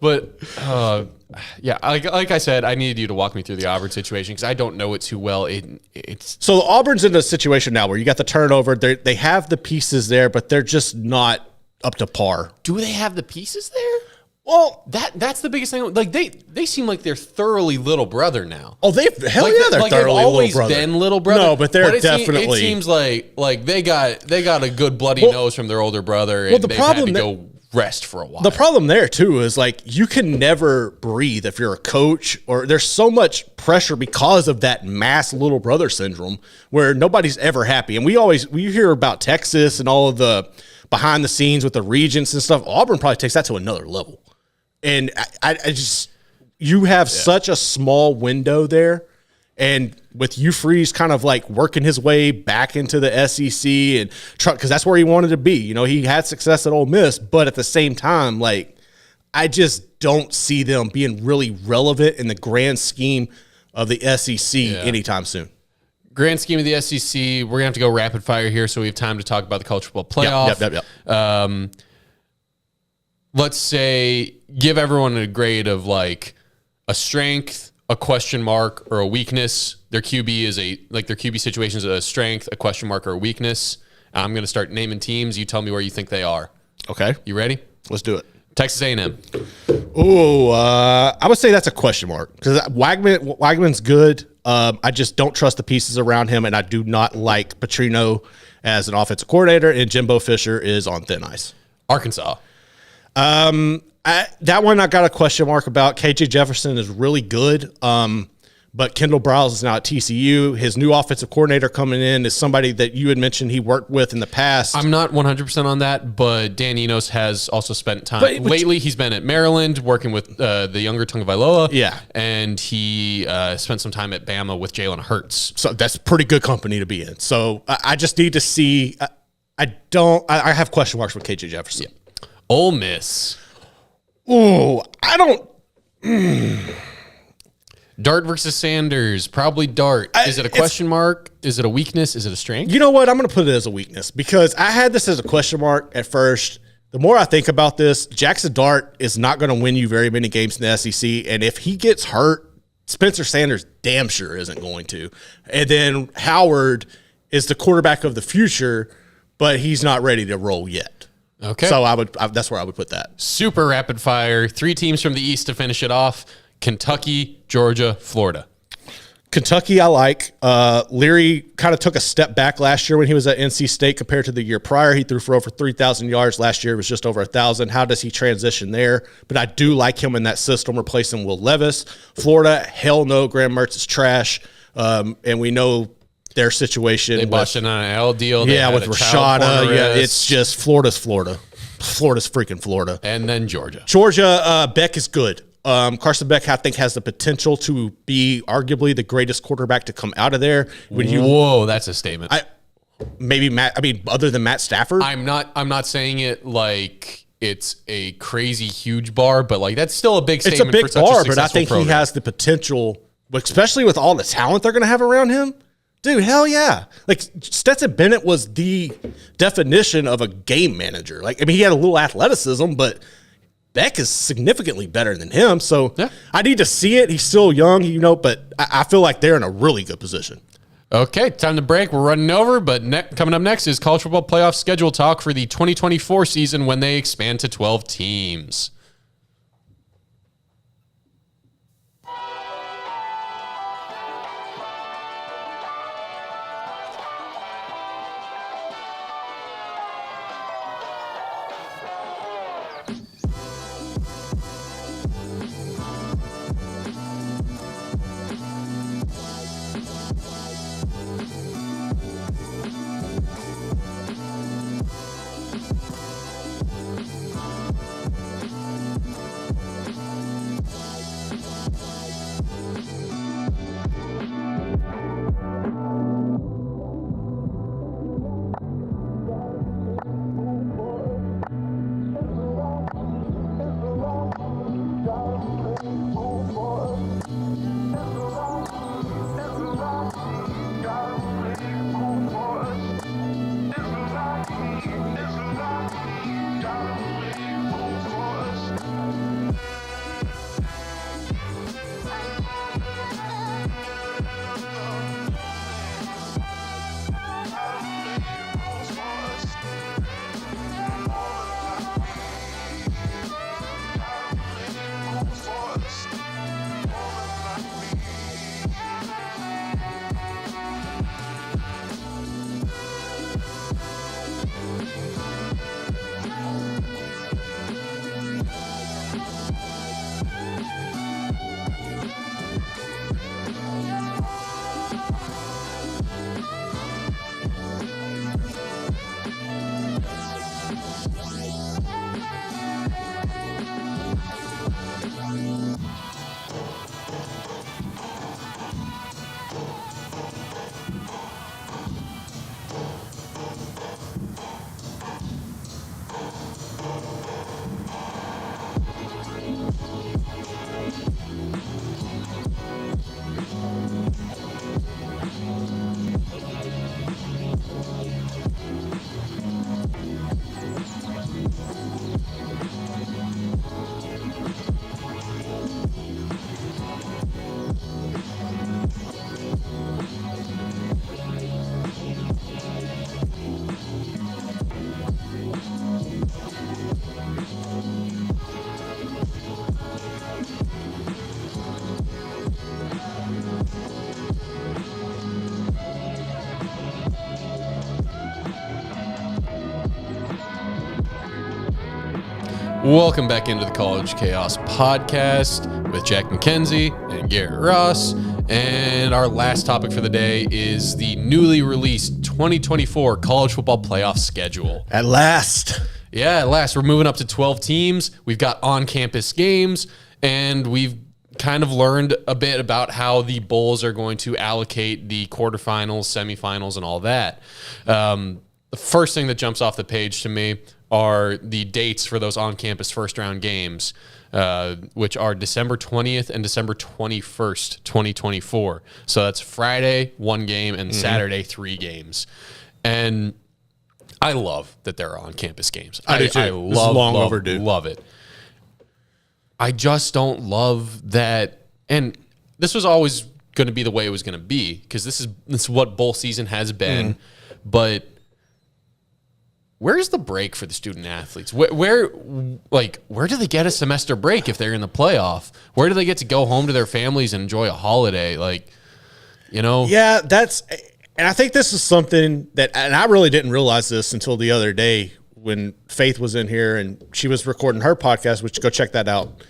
But yeah, like I said, I needed you to walk me through the Auburn situation because I don't know it too well. It's so Auburn's in a situation now where you got the turnover. They have the pieces there, but they're just not up to par. Do they have the pieces there? Well, that's the biggest thing. Like they seem like they're thoroughly little brother now. Oh, they're thoroughly little brother. Been little brother. No, but they're definitely. It seems like they got a good bloody nose from their older brother, and they've had to go rest for a while. The problem there too is like you can never breathe if you're a coach, or there's so much pressure because of that mass little brother syndrome where nobody's ever happy. And we hear about Texas and all of the behind the scenes with the regents and stuff. Auburn probably takes that to another level. And I just, you have such a small window there. And with Freeze kind of like working his way back into the SEC and because that's where he wanted to be. You know, he had success at Ole Miss, but at the same time, like, I just don't see them being really relevant in the grand scheme of the SEC anytime soon. Grand scheme of the SEC, we're going to have to go rapid fire here so we have time to talk about the college football playoff. Yep. Let's say give everyone a grade of like a strength, a question mark, or a weakness. Their QB is their QB situation is a strength, a question mark, or a weakness. I'm going to start naming teams. You tell me where you think they are. Okay. You ready? Let's do it. Texas A&M. Ooh, I would say that's a question mark because Wagman's good. I just don't trust the pieces around him, and I do not like Petrino as an offensive coordinator, and Jimbo Fisher is on thin ice. Arkansas. That one I got a question mark about. KJ Jefferson is really good, but Kendall Briles is now at TCU. His new offensive coordinator coming in is somebody that you had mentioned he worked with in the past. I'm not 100% on that, but Dan Enos has also spent time. Lately, he's been at Maryland working with the younger Tagovailoa. Yeah. And he spent some time at Bama with Jalen Hurts. So that's pretty good company to be in. So I just need to see. I have question marks with KJ Jefferson. Yeah. Ole Miss. Ooh, I don't. Dart versus Sanders, probably Dart. Is it a question mark? Is it a weakness? Is it a strength? You know what? I'm going to put it as a weakness because I had this as a question mark at first. The more I think about this, Jackson Dart is not going to win you very many games in the SEC. And if he gets hurt, Spencer Sanders damn sure isn't going to. And then Howard is the quarterback of the future, but he's not ready to roll yet. Okay. So that's where I would put that. Super rapid fire. 3 teams from the East to finish it off. Kentucky, Georgia, Florida. Kentucky, I like. Leary kind of took a step back last year when he was at NC State compared to the year prior. He threw for over 3,000 yards. Last year it was just over 1,000. How does he transition there? But I do like him in that system, replacing Will Levis. Florida, hell no. Graham Mertz is trash. And we know their situation. They botched an NIL deal. Yeah, with Rashada. Yeah, it's just Florida's Florida. Florida's freaking Florida. And then Georgia. Georgia, Beck is good. Carson Beck, I think, has the potential to be arguably the greatest quarterback to come out of there. Whoa, that's a statement. Other than Matt Stafford. I'm not saying it like it's a crazy huge bar, but like that's still a big statement. It's a big bar, but I think he has the potential especially with all the talent they're going to have around him. Dude, hell yeah. Like, Stetson Bennett was the definition of a game manager. Like, I mean, he had a little athleticism, but Beck is significantly better than him. So I need to see it. He's still young, but I feel like they're in a really good position. Okay, time to break. We're running over, but coming up next is college football playoff schedule talk for the 2024 season when they expand to 12 teams. Welcome back into the College Chaos Podcast with Jack Mackenzie and Garrett Ross. And our last topic for the day is the newly released 2024 college football playoff schedule. At last. Yeah, at last. We're moving up to 12 teams. We've got on-campus games, and we've kind of learned a bit about how the bowls are going to allocate the quarterfinals, semifinals, and all that. The first thing that jumps off the page to me are the dates for those on-campus first-round games, which are December 20th and December 21st, 2024. So that's Friday, 1 game, and Saturday, 3 games. And I love that there are on-campus games. I do too. I love it. I just don't love that. And this was always going to be the way it was going to be, because this is what bowl season has been. But where's the break for the student athletes? Where do they get a semester break if they're in the playoff? Where do they get to go home to their families and enjoy a holiday? Yeah, and I think this is something that, and I really didn't realize this until the other day when Faith was in here and she was recording her podcast, which go check that out.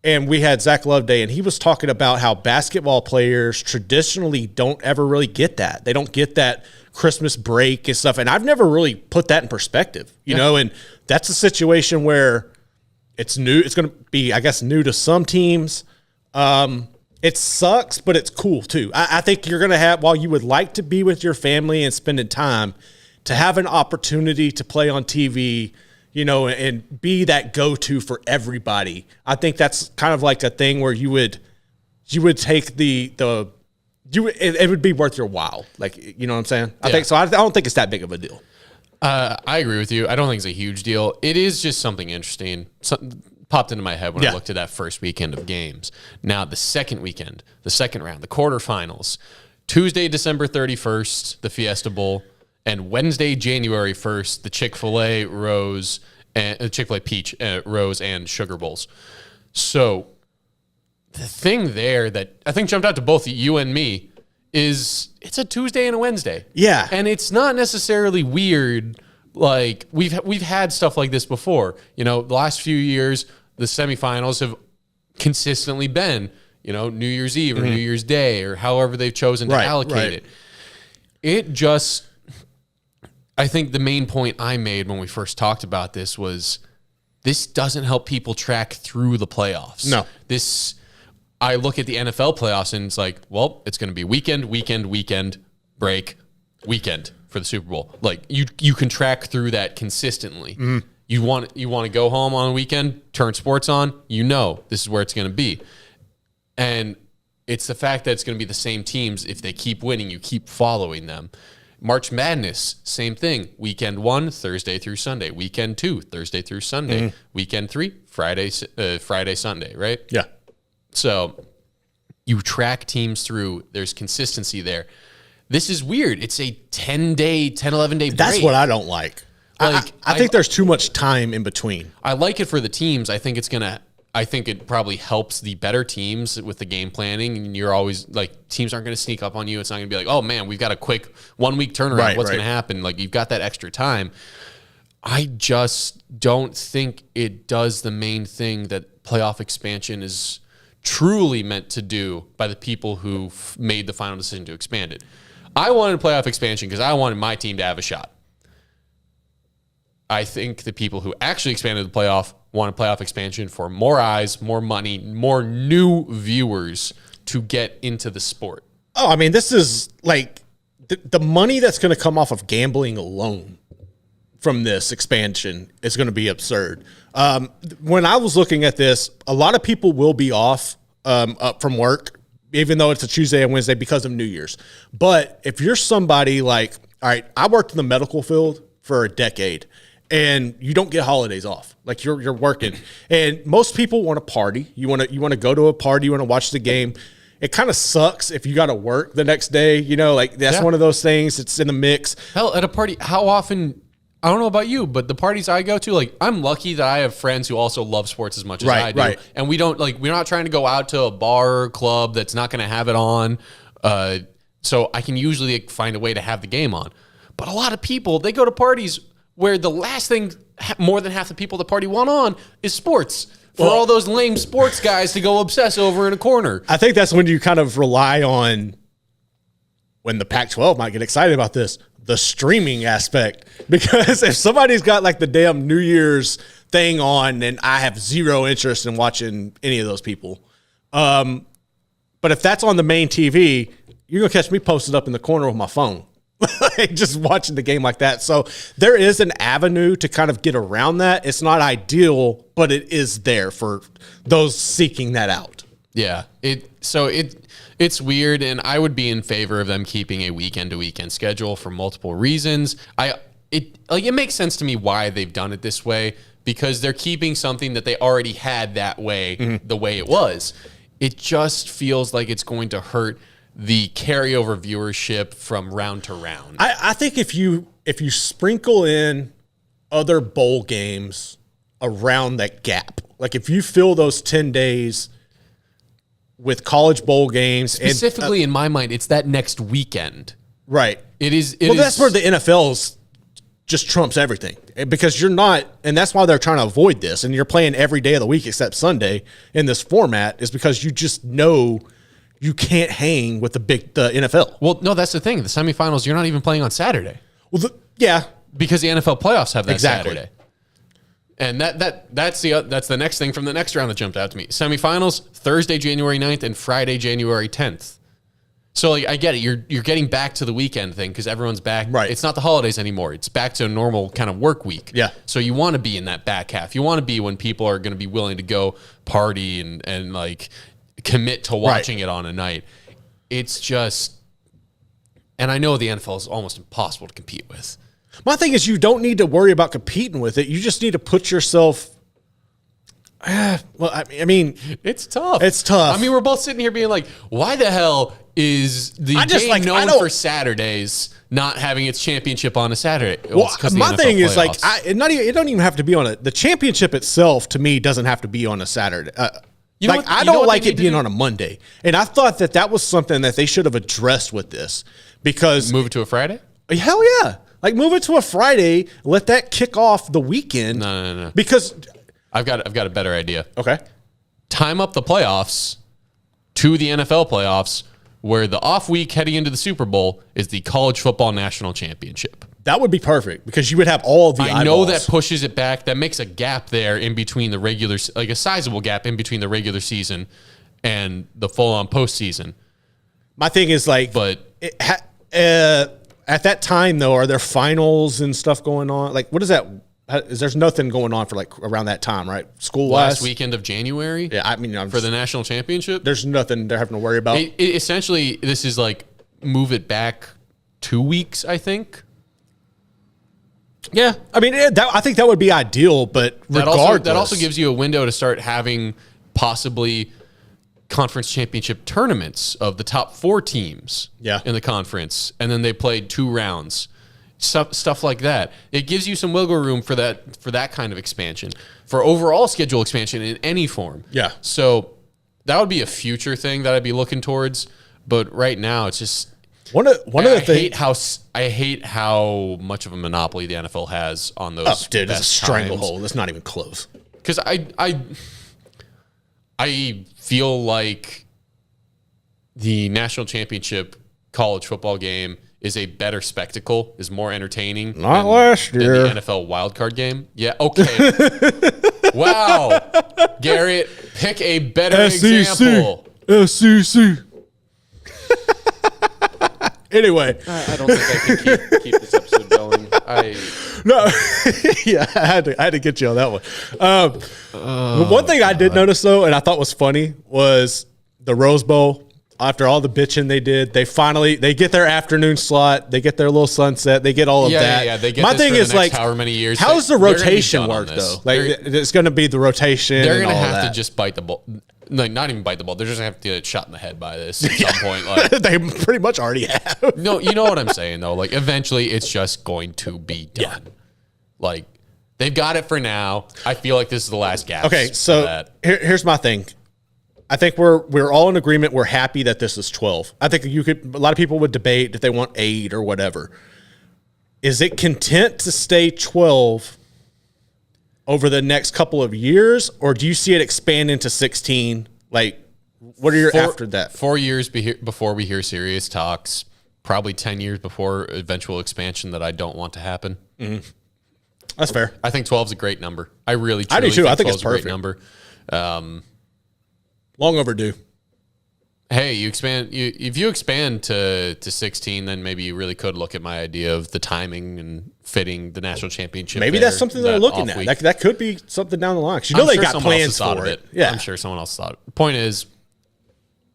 And we had Zach Loveday, and he was talking about how basketball players traditionally don't ever really get that. They don't get that Christmas break and stuff. And I've never really put that in perspective, you know, and that's a situation where it's new. It's going to be, I guess, new to some teams. It sucks, but it's cool too. I think you're going to have, while you would like to be with your family and spending time, to have an opportunity to play on TV, you know, and be that go-to for everybody. I think that's kind of like a thing where you would you would take it would be worth your while. Like, you know what I'm saying? I think so. I don't think it's that big of a deal. I agree with you. I don't think it's a huge deal. It is just something interesting. Something popped into my head when I looked at that first weekend of games. Now, the second weekend, the second round, the quarterfinals, Tuesday, December 31st, the Fiesta Bowl, and Wednesday, January 1st, the Chick-fil-A Rose and Chick-fil-A Peach Rose and Sugar Bowls. So the thing there that I think jumped out to both you and me is it's a Tuesday and a Wednesday. Yeah. And it's not necessarily weird. Like we've had stuff like this before. You know, the last few years, the semifinals have consistently been, you know, New Year's Eve or New Year's Day or however they've chosen to allocate it. It just, I think the main point I made when we first talked about this was this doesn't help people track through the playoffs. No. I look at the NFL playoffs and it's like, well, it's going to be weekend, break, weekend for the Super Bowl. Like you can track through that consistently. You want to go home on a weekend, turn sports on, you know this is where it's going to be. And it's the fact that it's going to be the same teams. If they keep winning, you keep following them. March Madness, same thing. Weekend 1, Thursday through Sunday. Weekend 2, Thursday through Sunday. Weekend 3, Friday, Sunday, right? Yeah. So you track teams through. There's consistency there. This is weird. It's a 11 day break. That's what I don't like. I think there's too much time in between. I like it for the teams. I think it probably helps the better teams with the game planning. And you're always like, teams aren't going to sneak up on you. It's not going to be like, oh man, we've got a quick 1 week turnaround. What's going to happen? Like, you've got that extra time. I just don't think it does the main thing that playoff expansion is truly meant to do by the people who made the final decision to expand it. I wanted playoff expansion because I wanted my team to have a shot. I think the people who actually expanded the playoff wanted playoff expansion for more eyes, more money, more new viewers to get into the sport. Oh, I mean, this is like the money that's going to come off of gambling alone from this expansion is going to be absurd. When I was looking at this, a lot of people will be off up from work, even though it's a Tuesday and Wednesday because of New Year's. But if you're somebody like, all right, I worked in the medical field for a decade, and you don't get holidays off. Like you're working, and most people want to party. You want to go to a party. You want to watch the game. It kind of sucks if you got to work the next day. You know, like that's one of those things. It's in the mix. Hell, at a party, how often? I don't know about you, but the parties I go to, like, I'm lucky that I have friends who also love sports as much as I do. Right. And we're not trying to go out to a bar or club that's not going to have it on. So I can usually find a way to have the game on. But a lot of people, they go to parties where the last thing more than half the people at the party want on is sports. For all those lame sports guys to go obsess over in a corner. I think that's when you kind of rely on, when the Pac-12 might get excited about this, the streaming aspect. Because if somebody's got like the damn New Year's thing on, then I have zero interest in watching any of those people. But if that's on the main TV, you're going to catch me posted up in the corner with my phone. Just watching the game like that. So there is an avenue to kind of get around that. It's not ideal, but it is there for those seeking that out. Yeah. It's weird, and I would be in favor of them keeping a weekend-to-weekend schedule for multiple reasons. It makes sense to me why they've done it this way, because they're keeping something that they already had that way, the way it was. It just feels like it's going to hurt the carryover viewership from round to round. I think if you sprinkle in other bowl games around that gap, like if you fill those 10 days with college bowl games, specifically in my mind, it's that next weekend. Right. That's where the NFL's just trumps everything, because you're not, and that's why they're trying to avoid this. And you're playing every day of the week except Sunday in this format, is because you just know you can't hang with the NFL. Well, no, that's the thing. The semifinals, you're not even playing on Saturday. Well, yeah, because the NFL playoffs have that exactly. Saturday. And that's the next thing from the next round that jumped out to me. Semifinals, Thursday, January 9th, and Friday, January 10th. So like, I get it. You're getting back to the weekend thing because everyone's back. Right. It's not the holidays anymore. It's back to a normal kind of work week. Yeah. So you want to be in that back half. You want to be when people are going to be willing to go party and like commit to watching it on a night. It's just, and I know the NFL is almost impossible to compete with. My thing is, you don't need to worry about competing with it. You just need to put yourself. Well, I mean, it's tough. It's tough. I mean, we're both sitting here being like, why the hell is the game known for Saturdays not having its championship on a Saturday? Well, my thing is like, it don't even have to be on the championship itself. To me, doesn't have to be on a Saturday. I don't like it being on a Monday, and I thought that was something that they should have addressed with this, because move it to a Friday. Hell yeah, like move it to a Friday. Let that kick off the weekend. No. Because I've got a better idea. Okay, time up the playoffs to the NFL playoffs, where the off week heading into the Super Bowl is the college football national championship. That would be perfect, because you would have all of the eyeballs. I know that pushes it back. That makes a gap there in between the regular, like a sizable gap in between the regular season and the full-on postseason. My thing is like, but at that time though, are there finals and stuff going on? Like, what is that? There's nothing going on for like around that time, right? School-wise? Last weekend of January? Yeah, I mean, for the national championship? There's nothing they're having to worry about. Essentially, this is like move it back 2 weeks, I think. Yeah, I mean, I think that would be ideal, but regardless. That also gives you a window to start having possibly conference championship tournaments of the top 4 teams in the conference, and then they played 2 rounds. Stuff like that. It gives you some wiggle room for that kind of expansion, for overall schedule expansion in any form. Yeah. So that would be a future thing that I'd be looking towards. But right now, it's just one of the things. I hate how much of a monopoly the NFL has on those. Oh, dude, it's a stranglehold. That's not even close. Because I feel like the national championship college football game is a better spectacle, is more entertaining than the NFL wildcard game. Yeah, okay. Wow. Garrett, pick a better example. SEC. Anyway. I don't think I can keep this episode going. No. Yeah, I had to get you on that one. One thing I did notice, though, and I thought was funny, was the Rose Bowl. After all the bitching they did, they get their afternoon slot, they get their little sunset, they get all of that. Yeah, they get My thing is like, however many years. How does the rotation work though? Like, it's going to be the rotation. They're going to have to just bite the ball. Like, not even bite the ball. They're just going to have to get shot in the head by this at some point. Like, they pretty much already have. No, you know what I'm saying though. Like, eventually, it's just going to be done. Yeah. Like, they've got it for now. I feel like this is the last gap. Okay, so here's my thing. I think we're all in agreement. We're happy that this is 12. I think a lot of people would debate if they want 8 or whatever. Is it content to stay 12 over the next couple of years, or do you see it expand into 16? Like, what are your after that? 4 years before we hear serious talks, probably 10 years before eventual expansion that I don't want to happen. Mm-hmm. That's fair. I think 12 is a great number. I do too. I think it's perfect. A great number. Long overdue. Hey, if you expand to 16, then maybe you really could look at my idea of the timing and fitting the national championship. Maybe that's something they're looking at. That could be something down the line. Because they got plans for it. Yeah, I'm sure someone else thought. Point is,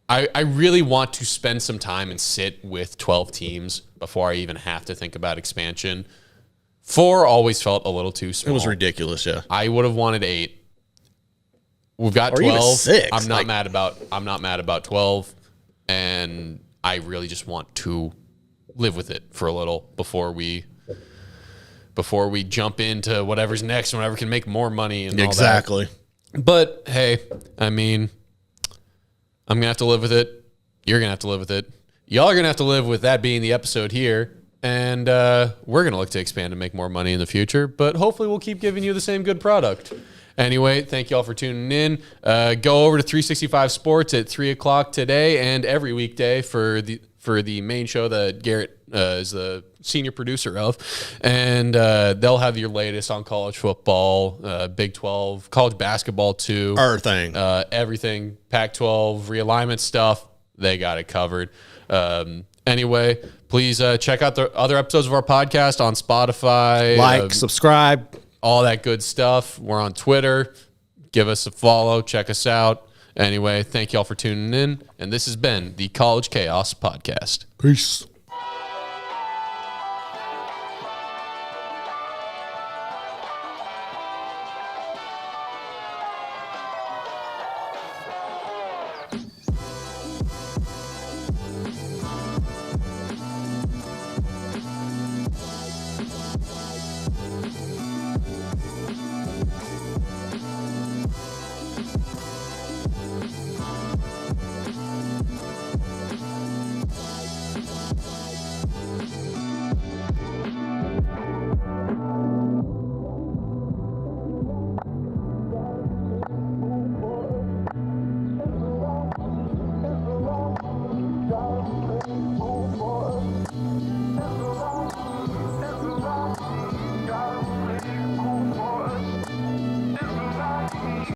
I really want to spend some time and sit with 12 teams before I even have to think about expansion. 4 always felt a little too small. It was ridiculous. Yeah, I would have wanted 8. We've got 12. Even 6. I'm not mad about 12, and I really just want to live with it for a little before we jump into whatever's next, whatever can make more money and exactly. All that. But hey, I mean, I'm gonna have to live with it. You're gonna have to live with it. Y'all are gonna have to live with that being the episode here. And we're gonna look to expand and make more money in the future. But hopefully, we'll keep giving you the same good product. Anyway, thank you all for tuning in. Go over to 365 Sports at 3 o'clock today and every weekday for the main show that Garrett is the senior producer of. And they'll have your latest on college football, Big 12, college basketball too. Everything, Pac-12, realignment stuff, they got it covered. Anyway, please check out the other episodes of our podcast on Spotify. Subscribe. All that good stuff. We're on Twitter. Give us a follow. Check us out. Anyway, thank y'all for tuning in. And this has been the College Chaos Podcast. Peace.